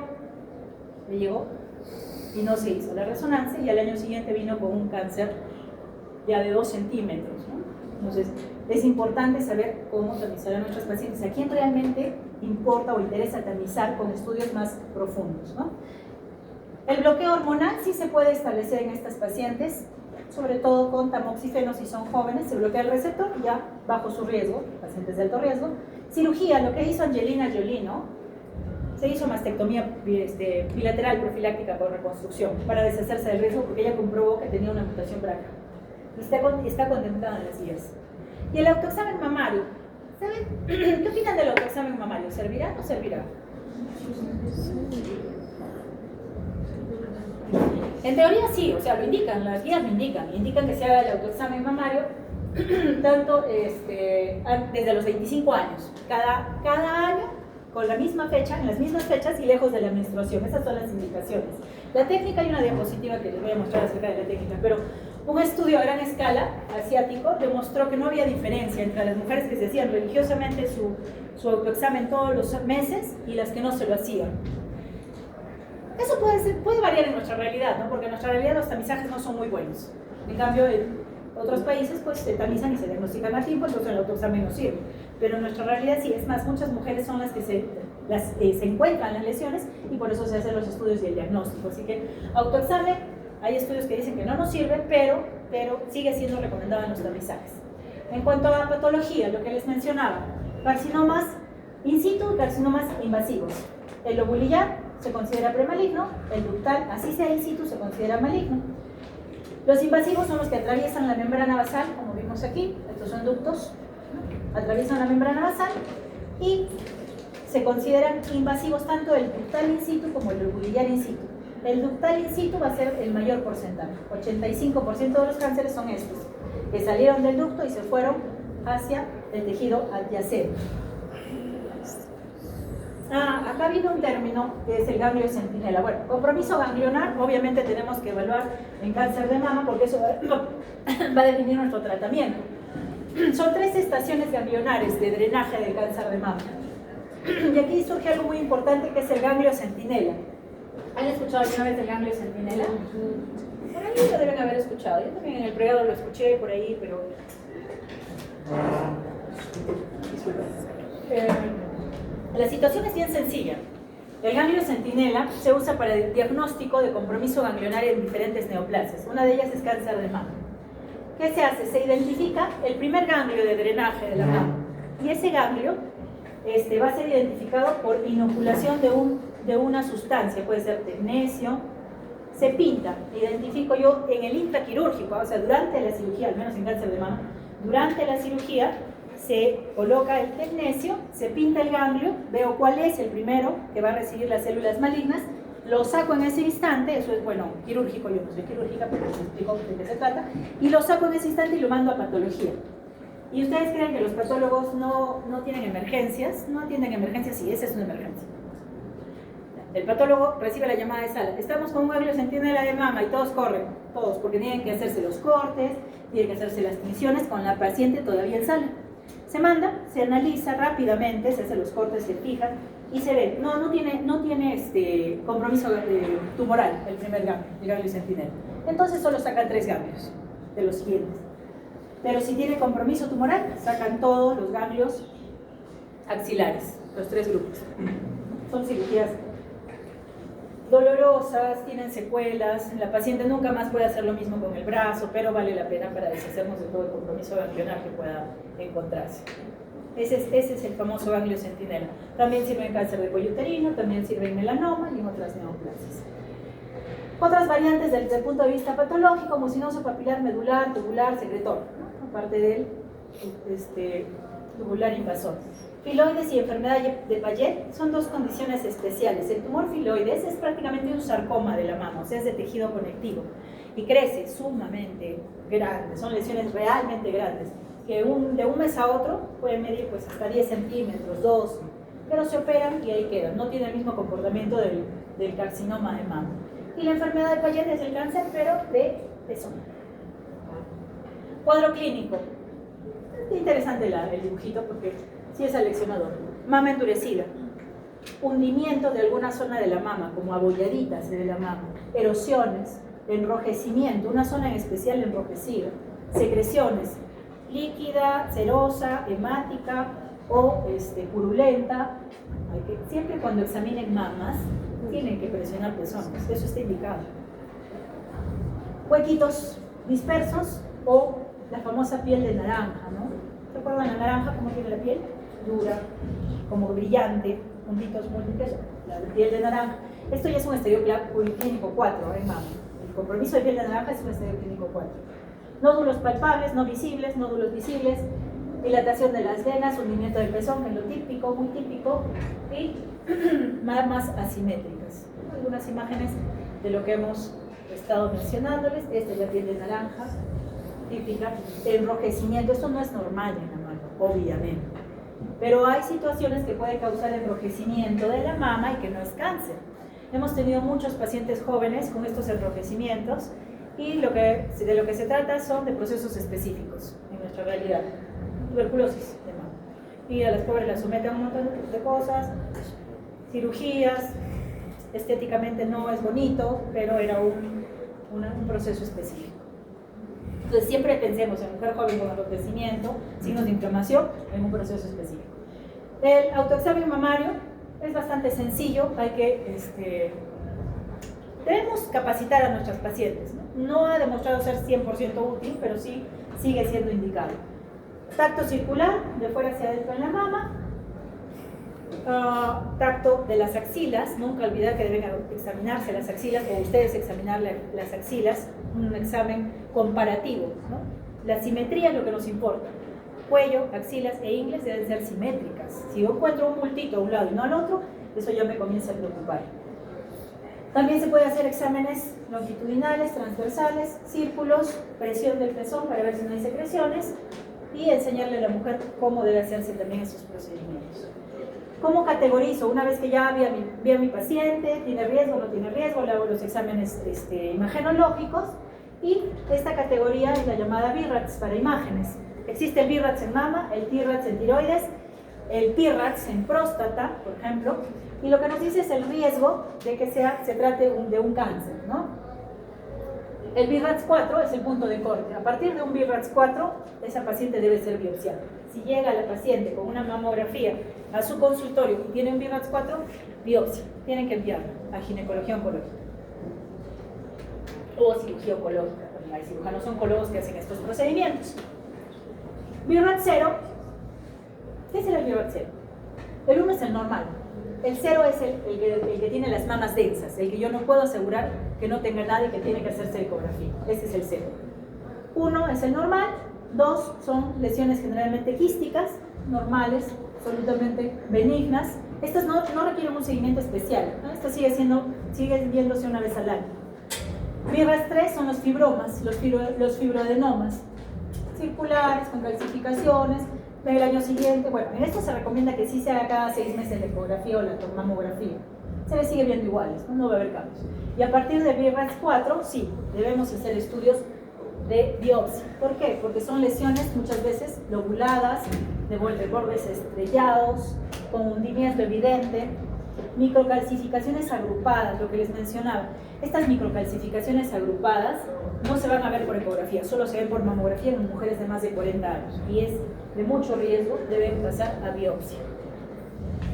[SPEAKER 1] le llegó y no se hizo la resonancia, y al año siguiente vino con un cáncer ya de 2 centímetros, ¿no? Entonces es importante saber cómo tamizar a nuestros pacientes. ¿A quién realmente importa o interesa tamizar con estudios más profundos, ¿no? El bloqueo hormonal sí se puede establecer en estas pacientes, sobre todo con tamoxifeno si son jóvenes. Se bloquea el receptor ya bajo su riesgo, pacientes de alto riesgo. Cirugía, lo que hizo Angelina Jolie, ¿no? Se hizo mastectomía bilateral profiláctica con reconstrucción para deshacerse del riesgo, porque ella comprobó que tenía una mutación BRCA. Está contemplada en las guías. Y el autoexamen mamario, ¿saben? ¿Qué opinan del autoexamen mamario? ¿Servirá o no servirá? En teoría sí, o sea, lo indican, las guías lo indican que se haga el autoexamen mamario tanto desde los 25 años, cada año, con la misma fecha, en las mismas fechas y lejos de la menstruación. Esas son las indicaciones. La técnica, hay una diapositiva que les voy a mostrar acerca de la técnica, pero un estudio a gran escala asiático demostró que no había diferencia entre las mujeres que se hacían religiosamente su autoexamen todos los meses y las que no se lo hacían. Eso puede variar en nuestra realidad, ¿no? Porque en nuestra realidad los tamizajes no son muy buenos. En cambio, en otros países pues se tamizan y se diagnostican a tiempo, entonces el autoexamen no sirve. Pero en nuestra realidad sí, es más, muchas mujeres son las que se encuentran las lesiones, y por eso se hacen los estudios y el diagnóstico. Así que autoexamen, hay estudios que dicen que no nos sirve, pero sigue siendo recomendado en los tamizajes. En cuanto a patología, lo que les mencionaba, carcinomas in situ, carcinomas invasivos. El lobulillar se considera premaligno, el ductal, así sea in situ, se considera maligno. Los invasivos son los que atraviesan la membrana basal, como vimos aquí. Estos son ductos, ¿no? Atraviesan la membrana basal y se consideran invasivos tanto el ductal in situ como el lobulillar in situ. El ductal in situ va a ser el mayor porcentaje. 85% de los cánceres son estos, que salieron del ducto y se fueron hacia el tejido adyacente. Acá viene un término que es el ganglio centinela. Bueno, compromiso ganglionar, obviamente tenemos que evaluar en cáncer de mama, porque eso va a definir nuestro tratamiento. Son 3 estaciones ganglionares de drenaje del cáncer de mama. Y aquí surge algo muy importante, que es el ganglio centinela. ¿Han escuchado alguna vez del ganglio centinela? Por ahí lo deben haber escuchado. Yo también en el pregrado lo escuché por ahí, pero... La situación es bien sencilla. El ganglio centinela se usa para el diagnóstico de compromiso ganglionario en diferentes neoplasias. Una de ellas es cáncer de mama. ¿Qué se hace? Se identifica el primer ganglio de drenaje de la mama, y ese ganglio va a ser identificado por inoculación de una sustancia, puede ser tecnesio. Se pinta, identifico yo en el intraquirúrgico, o sea, durante la cirugía, al menos en cáncer de mama, durante la cirugía se coloca el tecnesio, se pinta el ganglio, veo cuál es el primero que va a recibir las células malignas, lo saco en ese instante, eso es, bueno, quirúrgico, yo no soy quirúrgica, pero les explico de qué se trata, y lo saco en ese instante y lo mando a patología. ¿Y ustedes creen que los patólogos no tienen emergencias? No atienden emergencias, sí, esa es una emergencia. El patólogo recibe la llamada de sala, estamos con un ganglio centinela de mama, y todos corren, todos, porque tienen que hacerse los cortes, tienen que hacerse las tinciones con la paciente todavía en sala. Se manda, se analiza rápidamente, se hacen los cortes, se fijan y se ve, no tiene compromiso tumoral el primer ganglio, el ganglio centinela. Entonces solo sacan 3 ganglios de los siguientes. Pero si tiene compromiso tumoral, sacan todos los ganglios axilares, los 3 grupos. Son cirugías dolorosas, tienen secuelas, la paciente nunca más puede hacer lo mismo con el brazo, pero vale la pena para deshacernos de todo el compromiso ganglionar que pueda encontrarse. Ese es el famoso ganglio centinela. También sirve en cáncer de cuello uterino, también sirve en melanoma y en otras neoplasias. Otras variantes desde el punto de vista patológico, mucinoso papilar, medular, tubular, secretor, ¿no? Aparte del tubular invasor. Filoides y enfermedad de Payet son dos condiciones especiales. El tumor filoides es prácticamente un sarcoma de la mama, o sea, es de tejido conectivo y crece sumamente grande, son lesiones realmente grandes, que de un mes a otro pueden medir pues, hasta 10 centímetros, 12, pero se operan y ahí quedan, no tiene el mismo comportamiento del carcinoma de mama. Y la enfermedad de Payet es el cáncer, pero de pezón. Cuadro clínico. Es interesante el dibujito porque sí es aleccionador. Mama endurecida, hundimiento de alguna zona de la mama, como abolladitas de la mama, erosiones, enrojecimiento, una zona en especial enrojecida, secreciones, líquida, serosa, hemática o purulenta. Siempre cuando examinen mamas, tienen que presionar pezones, eso está indicado. Huequitos dispersos o la famosa piel de naranja, ¿no? ¿Recuerdan la naranja cómo tiene la piel? Dura, como brillante, puntitos múltiples, la piel de naranja. Esto ya es un estadio clínico 4 en mama. El compromiso de piel de naranja es un estadio clínico 4. Nódulos palpables, no visibles, nódulos visibles, dilatación de las venas, hundimiento del pezón, que es lo típico, muy típico, y mamas asimétricas. Algunas imágenes de lo que hemos estado mencionándoles. Esta es la piel de naranja, típica, enrojecimiento. Esto no es normal en la mama, obviamente, pero hay situaciones que pueden causar enrojecimiento de la mama y que no es cáncer. Hemos tenido muchos pacientes jóvenes con estos enrojecimientos y de lo que se trata son de procesos específicos en nuestra realidad. Tuberculosis de mama. Y a las pobres las someten a un montón de cosas, cirugías, estéticamente no es bonito, pero era un proceso específico. Entonces siempre pensemos en mujer joven con enrojecimiento, signos de inflamación, en un proceso específico. El autoexamen mamario es bastante sencillo, debemos capacitar a nuestras pacientes, no ha demostrado ser 100% útil, pero sí sigue siendo indicado. Tacto circular, de fuera hacia adentro en la mama. Tacto de las axilas, nunca olvidar que deben examinarse las axilas o ustedes examinar las axilas, un examen comparativo, ¿no? La simetría es lo que nos importa. Cuello, axilas e ingles deben ser simétricas. Si yo encuentro un bultito a un lado y no al otro, eso ya me comienza a preocupar. También se puede hacer exámenes longitudinales, transversales, círculos, presión del pezón para ver si no hay secreciones y enseñarle a la mujer cómo debe hacerse también esos procedimientos. ¿Cómo categorizo? Una vez que ya vi a mi paciente, ¿tiene riesgo o no tiene riesgo? Le hago los exámenes imagenológicos y esta categoría es la llamada BIRATS para imágenes. Existe el BIRATS en mama, el TIRATS en tiroides, el PIRATS en próstata, por ejemplo, y lo que nos dice es el riesgo de que se trate de un cáncer, ¿no? El BIRATS 4 es el punto de corte. A partir de un BIRATS 4, esa paciente debe ser biopsiada. Si llega la paciente con una mamografía a su consultorio y tiene un BIRATS 4, biopsia. Tienen que enviarla a ginecología oncológica o cirugía oncológica. Hay cirujanos oncólogos que hacen estos procedimientos. BIRATS 0. ¿Qué será el BIRATS 0? El 1 es el normal. El 0 es el que tiene las mamas densas, el que yo no puedo asegurar que no tenga nada y que tiene que hacerse ecografía. Ese es el 0. 1 es el normal. 2 son lesiones generalmente quísticas, normales, absolutamente benignas. Estas no requieren un seguimiento especial, ¿no? Esto sigue viéndose una vez al año. BIRATS 3 son los fibromas, los fibroadenomas, circulares, con calcificaciones. Del año siguiente, bueno, en esto se recomienda que sí se haga cada 6 meses la ecografía o la mamografía. Se le sigue viendo iguales, no va a haber cambios. Y a partir de BIRATS 4, sí, debemos hacer estudios de biopsia. ¿Por qué? Porque son lesiones muchas veces lobuladas, de bordes estrellados, con hundimiento evidente, microcalcificaciones agrupadas, lo que les mencionaba. Estas microcalcificaciones agrupadas no se van a ver por ecografía, solo se ven por mamografía en mujeres de más de 40 años y es de mucho riesgo, deben pasar a biopsia.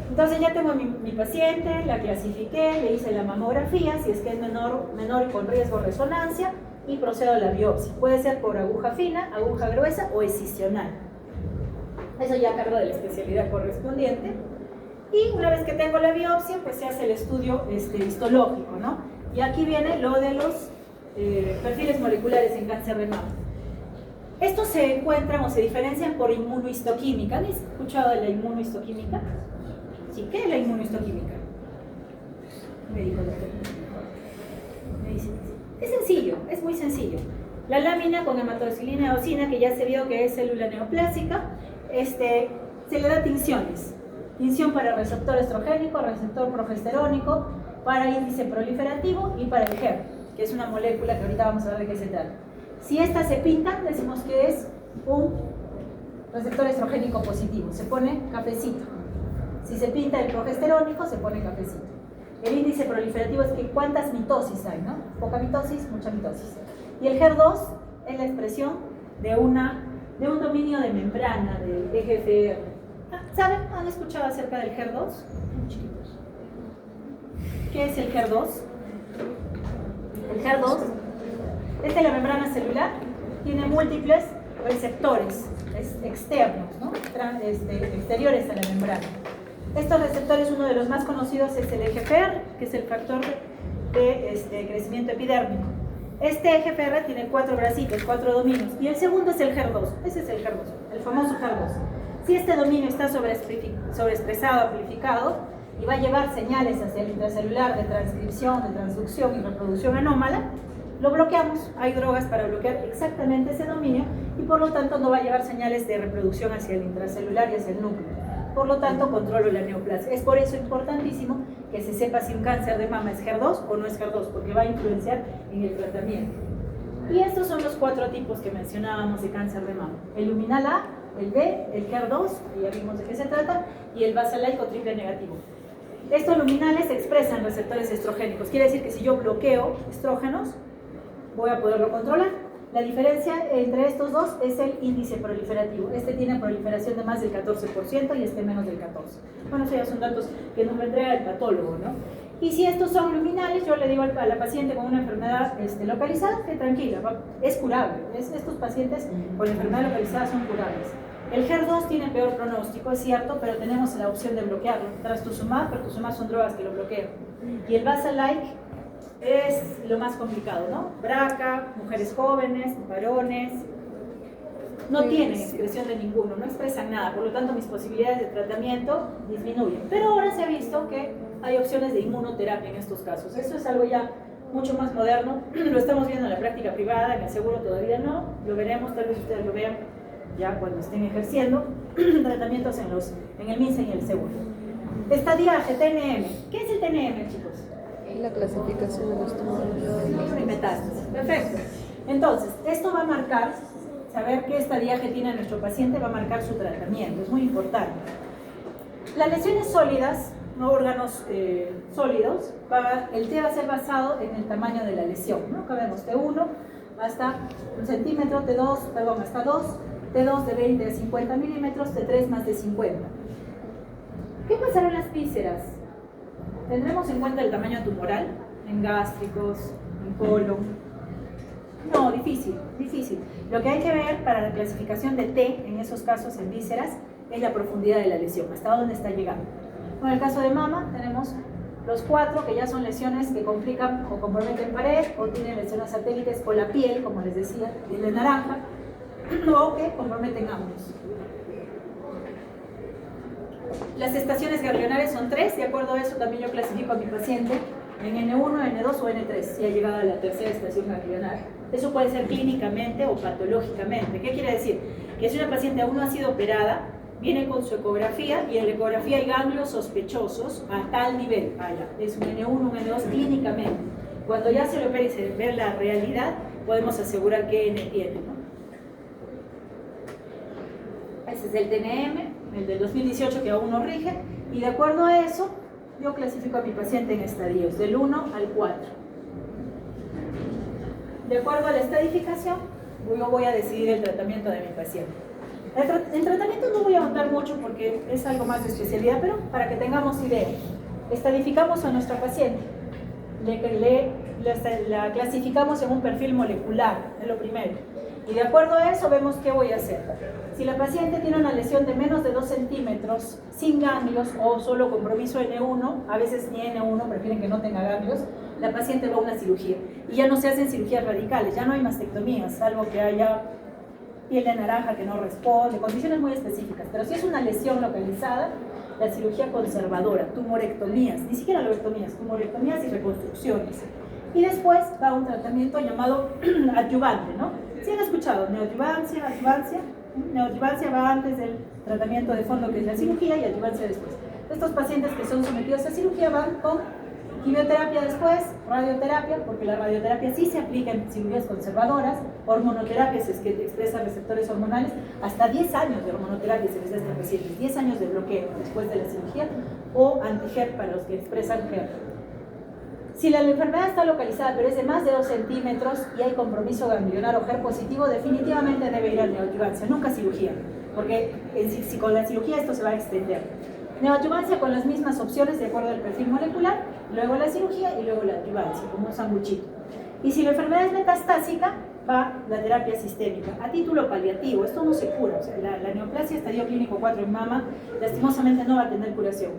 [SPEAKER 1] Entonces ya tengo mi paciente, la clasifiqué, le hice la mamografía, si es que es menor y con riesgo de resonancia, y procedo a la biopsia. Puede ser por aguja fina, aguja gruesa o excisional. Eso ya a cargo de la especialidad correspondiente. Y una vez que tengo la biopsia, pues se hace el estudio histológico, ¿no? Y aquí viene lo de los perfiles moleculares en cáncer de mama. Estos se encuentran o se diferencian por inmunohistoquímica. ¿Han escuchado de la inmunohistoquímica? Sí, ¿qué es la inmunohistoquímica? Médico, doctor. Es sencillo, es muy sencillo. La lámina con hematocilina eosina, que ya se vio que es célula neoplásica, se le da tinciones. Tinción para receptor estrogénico, receptor progesterónico, para índice proliferativo y para el HER, que es una molécula que ahorita vamos a ver de qué se trata. Si estas se pintan, decimos que es un receptor estrogénico positivo, se pone cafecito. Si se pinta el progesterónico, se pone cafecito. El índice proliferativo es que cuántas mitosis hay, ¿no? Poca mitosis, mucha mitosis. Y el HER2 es la expresión de un dominio de membrana, del EGFR. ¿Saben? ¿Han escuchado acerca del HER2? ¿Qué es el HER2? El HER2 es de la membrana celular, tiene múltiples receptores externos, ¿no? Exteriores a la membrana. Estos receptores, uno de los más conocidos es el EGFR, que es el factor de crecimiento epidérmico. Este EGFR tiene 4 bracitos, 4 dominios, y el segundo es el HER2. Ese es el HER2, el famoso HER2. Si este dominio está sobreexpresado, amplificado, y va a llevar señales hacia el intracelular de transcripción, de transducción y reproducción anómala, lo bloqueamos. Hay drogas para bloquear exactamente ese dominio y por lo tanto no va a llevar señales de reproducción hacia el intracelular y hacia el núcleo. Por lo tanto, controlo la neoplasia. Es por eso importantísimo que se sepa si un cáncer de mama es HER2 o no es HER2, porque va a influenciar en el tratamiento. Y estos son los 4 tipos que mencionábamos de cáncer de mama: el luminal A, el B, el HER2, ya vimos de qué se trata, y el basalaico triple negativo. Estos luminales expresan receptores estrogénicos. Quiere decir que si yo bloqueo estrógenos, voy a poderlo controlar. La diferencia entre estos dos es el índice proliferativo. Este tiene proliferación de más del 14% y este menos del 14%. Bueno, esos ya son datos que nos vendrá el patólogo, ¿no? Y si estos son luminales, yo le digo a la paciente con una enfermedad localizada que tranquila, es curable. Estos pacientes con la enfermedad localizada son curables. El HER2 tiene peor pronóstico, es cierto, pero tenemos la opción de bloquearlo. Trastuzumab, pertuzumab son drogas que lo bloquean. Y el basalaic es lo más complicado, ¿no? BRCA, mujeres jóvenes, varones, no tienen expresión de ninguno, no expresan nada, por lo tanto mis posibilidades de tratamiento disminuyen. Pero ahora se ha visto que hay opciones de inmunoterapia en estos casos. Eso es algo ya mucho más moderno, lo estamos viendo en la práctica privada, en el seguro todavía no, lo veremos, tal vez ustedes lo vean ya cuando estén ejerciendo tratamientos en el MINSA y en el seguro. Estadiaje, TNM. ¿Qué es el TNM, chicos?
[SPEAKER 3] La clasificación de los tumores.
[SPEAKER 1] Metástasis. Perfecto. Entonces, esto va a marcar, saber qué estadiaje tiene nuestro paciente va a marcar su tratamiento, es muy importante. Las lesiones sólidas, no órganos sólidos, el T va a ser basado en el tamaño de la lesión, ¿no? Acá vemos T1 hasta 1 centímetro, hasta 2, T2 de 20 a 50 milímetros, T3 más de 50. ¿Qué pasará en las vísceras? ¿Tendremos en cuenta el tamaño tumoral en gástricos, en colon? No, difícil. Lo que hay que ver para la clasificación de T, en esos casos en vísceras, es la profundidad de la lesión, hasta dónde está llegando. En el caso de mama, tenemos los 4 que ya son lesiones que complican o comprometen pared, o tienen lesiones satélites o la piel, como les decía, de naranja, o que comprometen ambos. Las estaciones ganglionares son 3, de acuerdo a eso también yo clasifico a mi paciente en N1, N2 o N3, si ha llegado a la tercera estación ganglionar. Eso puede ser clínicamente o patológicamente. ¿Qué quiere decir? Que si una paciente aún no ha sido operada, viene con su ecografía y en la ecografía hay ganglios sospechosos a tal nivel. Es un N1, un N2 clínicamente. Cuando ya se lo opera y se ve la realidad, podemos asegurar qué N tiene, ¿no? Ese es el TNM, el del 2018 que aún no rige, y de acuerdo a eso, yo clasifico a mi paciente en estadios, del 1 al 4. De acuerdo a la estadificación, yo voy a decidir el tratamiento de mi paciente. En tratamiento no voy a ahondar mucho porque es algo más de especialidad, pero para que tengamos idea. Estadificamos a nuestra paciente, la clasificamos en un perfil molecular, es lo primero. Y de acuerdo a eso vemos qué voy a hacer. Si la paciente tiene una lesión de menos de 2 centímetros, sin ganglios o solo compromiso N1, a veces ni N1, prefieren que no tenga ganglios, la paciente va a una cirugía. Y ya no se hacen cirugías radicales, ya no hay mastectomías, salvo que haya piel de naranja que no responde, condiciones muy específicas. Pero si es una lesión localizada, la cirugía conservadora, tumorectomías, ni siquiera lobectomías, tumorectomías y reconstrucciones. Y después va un tratamiento llamado adyuvante, ¿no? ¿Sí han escuchado? Neoadyuvancia, adyuvancia. Neoadyuvancia va antes del tratamiento de fondo, que es la cirugía, y adyuvancia después. Estos pacientes que son sometidos a cirugía van con quimioterapia después, radioterapia, porque la radioterapia sí se aplica en cirugías conservadoras, hormonoterapia, si es que expresa receptores hormonales, hasta 10 años de hormonoterapia se les da a estos pacientes, 10 años de bloqueo después de la cirugía, o anti-HER para los que expresan HER. Si la enfermedad está localizada pero es de más de 2 centímetros y hay compromiso ganglionar o HER positivo, definitivamente debe ir a neoadyuvancia, nunca cirugía, porque si con la cirugía esto se va a extender. Neoadyuvancia con las mismas opciones de acuerdo al perfil molecular, luego la cirugía y luego la adyuvancia, como un sanguchito. Y si la enfermedad es metastásica, va la terapia sistémica, a título paliativo. Esto no se cura, o sea, la neoplasia estadio clínico 4 en mama, lastimosamente no va a tener curación.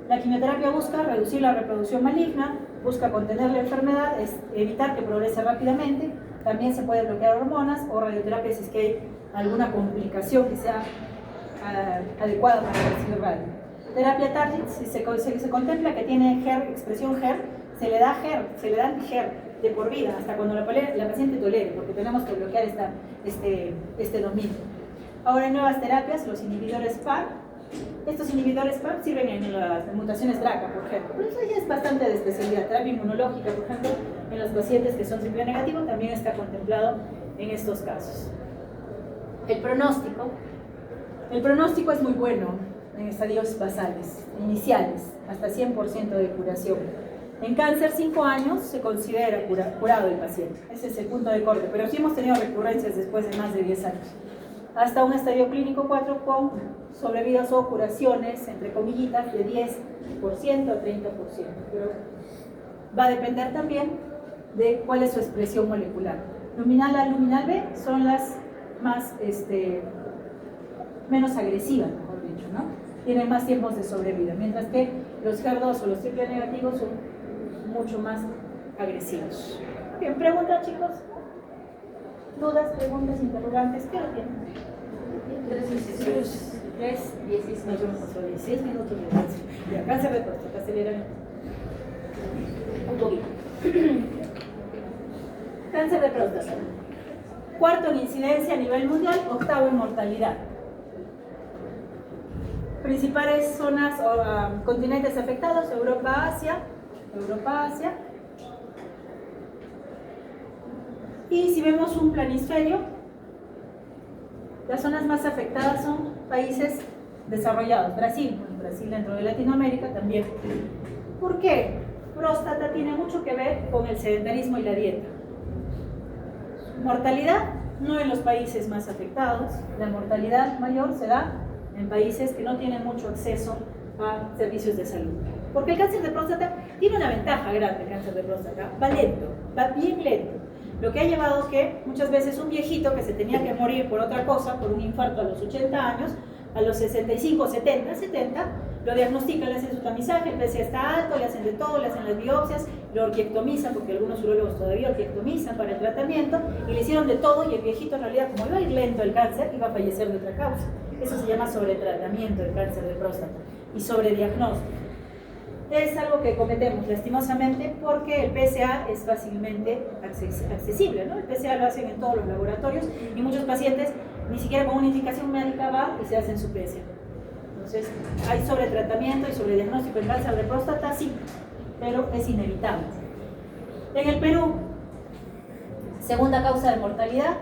[SPEAKER 1] La quimioterapia busca reducir la reproducción maligna, busca contener la enfermedad, evitar que progrese rápidamente. También se puede bloquear hormonas o radioterapia si es que hay alguna complicación que sea adecuada para recibir radio. Terapia target, si se contempla que tiene HER, expresión HER, se le dan HER de por vida, hasta cuando la paciente tolere, porque tenemos que bloquear este dominio. Ahora en nuevas terapias, los inhibidores PAR. Estos inhibidores PAR sirven en las mutaciones BRCA, por ejemplo, pero eso ya es bastante de especialidad. Terapia inmunológica, por ejemplo, en los pacientes que son triple negativo, también está contemplado en estos casos. El pronóstico es muy bueno en estadios basales, iniciales, hasta 100% de curación. En cáncer, 5 años se considera curado el paciente. Ese es el punto de corte, pero sí hemos tenido recurrencias después de más de 10 años. Hasta un estadio clínico 4 con sobrevidas o curaciones, entre comillitas, de 10% a 30%. Pero va a depender también de cuál es su expresión molecular. Luminal A, luminal B son las más, menos agresivas, mejor dicho, ¿no? Tienen más tiempos de sobrevida, mientras que los HER2 o los triple negativos son mucho más agresivos. Bien, ¿preguntas, chicos? ¿Dudas, preguntas, interrogantes? ¿Qué hora tienen? 16 minutos de avance. Ya, cáncer de próstata, aceleran un poquito. Cáncer de próstata. 4º en incidencia a nivel mundial, 8º en mortalidad. Principales zonas o continentes afectados: Europa, Asia. Y si vemos un planisferio, las zonas más afectadas son países desarrollados. Brasil dentro de Latinoamérica también. ¿Por qué? Próstata tiene mucho que ver con el sedentarismo y la dieta. Mortalidad, no en los países más afectados. La mortalidad mayor se da en países que no tienen mucho acceso a servicios de salud. Porque el cáncer de próstata tiene una ventaja grande, el cáncer de próstata, va lento, va bien lento. Lo que ha llevado que muchas veces un viejito que se tenía que morir por otra cosa, por un infarto a los 80 años, a los 65, 70, lo diagnostican, le hacen su tamizaje, el PSA está alto, le hacen de todo, le hacen las biopsias, lo orquiectomizan, porque algunos urólogos todavía orquiectomizan para el tratamiento, y le hicieron de todo, y el viejito en realidad, como iba a ir lento el cáncer, iba a fallecer de otra causa. Eso se llama sobretratamiento del cáncer de próstata y sobrediagnóstico. Es algo que cometemos lastimosamente porque el PSA es fácilmente accesible, ¿no? El PSA lo hacen en todos los laboratorios y muchos pacientes ni siquiera con una indicación médica van y se hacen su PSA. Entonces, hay sobretratamiento y sobrediagnóstico en cáncer de próstata, sí, pero es inevitable. En el Perú, segunda causa de mortalidad,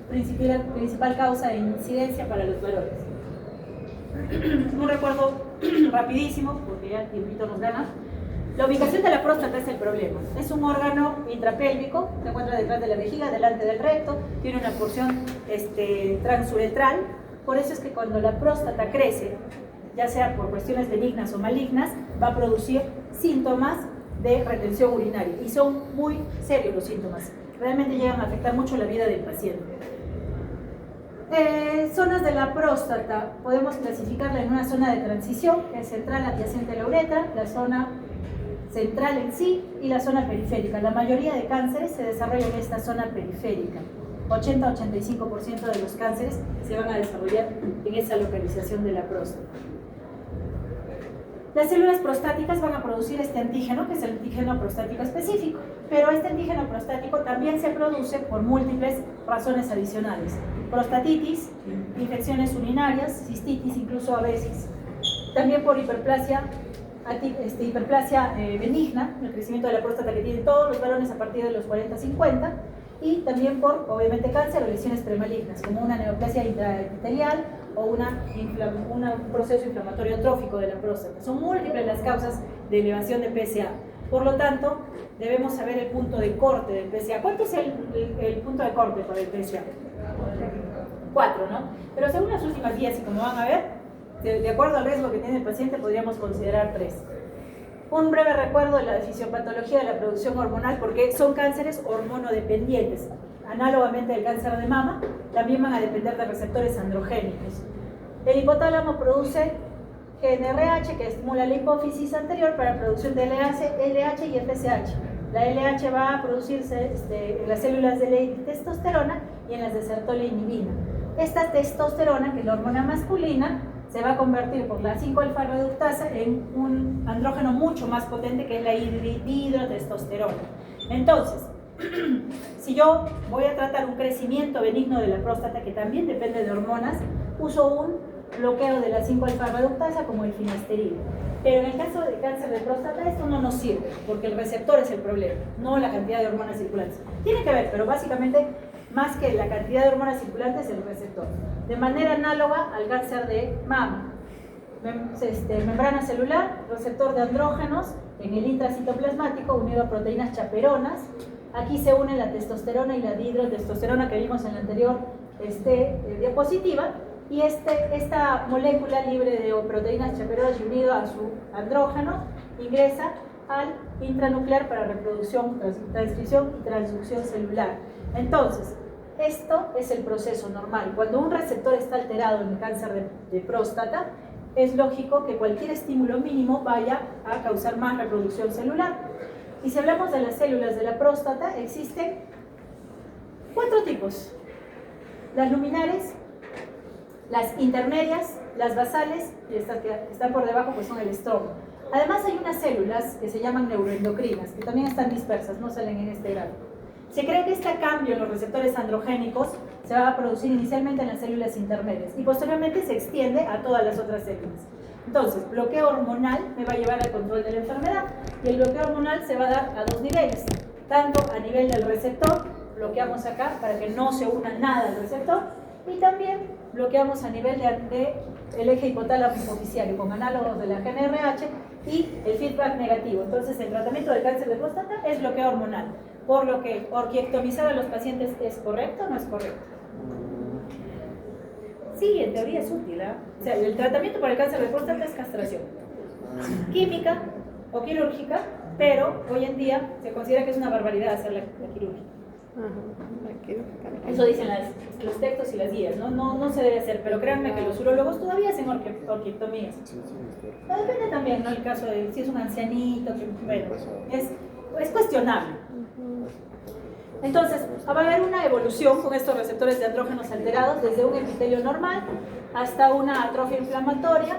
[SPEAKER 1] principal causa de incidencia para los varones. Un recuerdo rapidísimo, porque ya el tiempito nos gana. La ubicación de la próstata es el problema. Es un órgano intrapélvico, se encuentra detrás de la vejiga, delante del recto, tiene una porción transuretral, Por eso es que cuando la próstata crece, ya sea por cuestiones benignas o malignas, va a producir síntomas de retención urinaria. Y son muy serios los síntomas. Realmente llegan a afectar mucho la vida del paciente. Zonas de la próstata, podemos clasificarla en una zona de transición, que es central adyacente a la uretra, la zona central en sí y la zona periférica. La mayoría de cánceres se desarrollan en esta zona periférica. 80-85% de los cánceres se van a desarrollar en esa localización de la próstata. Las células prostáticas van a producir este antígeno, que es el antígeno prostático específico, pero este antígeno prostático también se produce por múltiples razones adicionales. Prostatitis, infecciones urinarias, cistitis, incluso a veces. También por hiperplasia benigna, el crecimiento de la próstata que tienen todos los varones a partir de los 40-50, y también por, obviamente, cáncer o lesiones premalignas, como una neoplasia intraepitelial o un proceso inflamatorio trófico de la próstata. Son múltiples las causas de elevación de PSA. Por lo tanto, debemos saber el punto de corte del PSA. ¿Cuánto es el punto de corte para el PSA? 4, ¿no? Pero según las últimas guías, y como van a ver, de acuerdo al riesgo que tiene el paciente, podríamos considerar 3. Un breve recuerdo de la fisiopatología de la producción hormonal, porque son cánceres hormonodependientes. Análogamente al cáncer de mama, también van a depender de receptores androgénicos. El hipotálamo produce GnRH, que estimula la hipófisis anterior para producción de LH y FSH. La LH va a producirse en las células de testosterona y en las de sertolinibina. Esta testosterona, que es la hormona masculina, se va a convertir por la 5-alfa reductasa en un andrógeno mucho más potente, que es la dihidrotestosterona. Entonces, si yo voy a tratar un crecimiento benigno de la próstata, que también depende de hormonas, uso un bloqueo de la 5-alfa reductasa como el finasteride. Pero en el caso de cáncer de próstata esto no nos sirve, porque el receptor es el problema, no la cantidad de hormonas circulantes. Tiene que ver, pero básicamente más que la cantidad de hormonas circulantes, el receptor. De manera análoga al cáncer de mama. Membrana celular, receptor de andrógenos en el intracitoplasmático unido a proteínas chaperonas. Aquí se une la testosterona y la dihidrotestosterona que vimos en la anterior diapositiva. Y esta molécula libre de proteínas chaperonas y unido a su andrógeno ingresa al intranuclear para reproducción, transcripción y transducción celular. Entonces, esto es el proceso normal. Cuando un receptor está alterado en el cáncer de próstata, es lógico que cualquier estímulo mínimo vaya a causar más reproducción celular. Y si hablamos de las células de la próstata, existen 4 tipos. Las luminares, las intermedias, las basales, y estas que están por debajo pues son el estroma. Además hay unas células que se llaman neuroendocrinas, que también están dispersas, no salen en este gráfico. Se cree que este cambio en los receptores androgénicos se va a producir inicialmente en las células intermedias y posteriormente se extiende a todas las otras células. Entonces, bloqueo hormonal me va a llevar al control de la enfermedad, y el bloqueo hormonal se va a dar a 2 niveles, tanto a nivel del receptor, bloqueamos acá para que no se una nada al receptor, y también bloqueamos a nivel del eje hipotálamo hipoficiario con análogos de la GnRH y el feedback negativo. Entonces, el tratamiento del cáncer de próstata es bloqueo hormonal, por lo que orquiectomizar a los pacientes es correcto o no es correcto. Sí, en teoría es útil, ¿eh? O sea, el tratamiento para el cáncer de próstata es castración química o quirúrgica, pero hoy en día se considera que es una barbaridad hacer la quirúrgica. Eso dicen los textos y las guías, ¿no? No se debe hacer, pero créanme que los urólogos todavía hacen orquiectomías. No, depende también, ¿no? El caso de si es un ancianito, que, bueno, es cuestionable. Entonces, va a haber una evolución con estos receptores de andrógenos alterados desde un epitelio normal hasta una atrofia inflamatoria,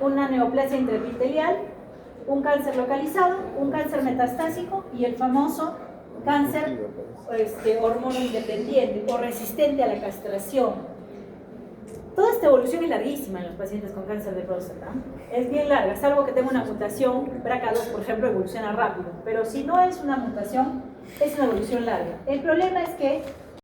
[SPEAKER 1] una neoplasia intraepitelial, un cáncer localizado, un cáncer metastásico y el famoso cáncer hormono independiente o resistente a la castración. Toda esta evolución es larguísima en los pacientes con cáncer de próstata. Es bien larga, salvo que tenga una mutación, BRCA2 por ejemplo evoluciona rápido, pero si no es una mutación, es una evolución larga. El problema es que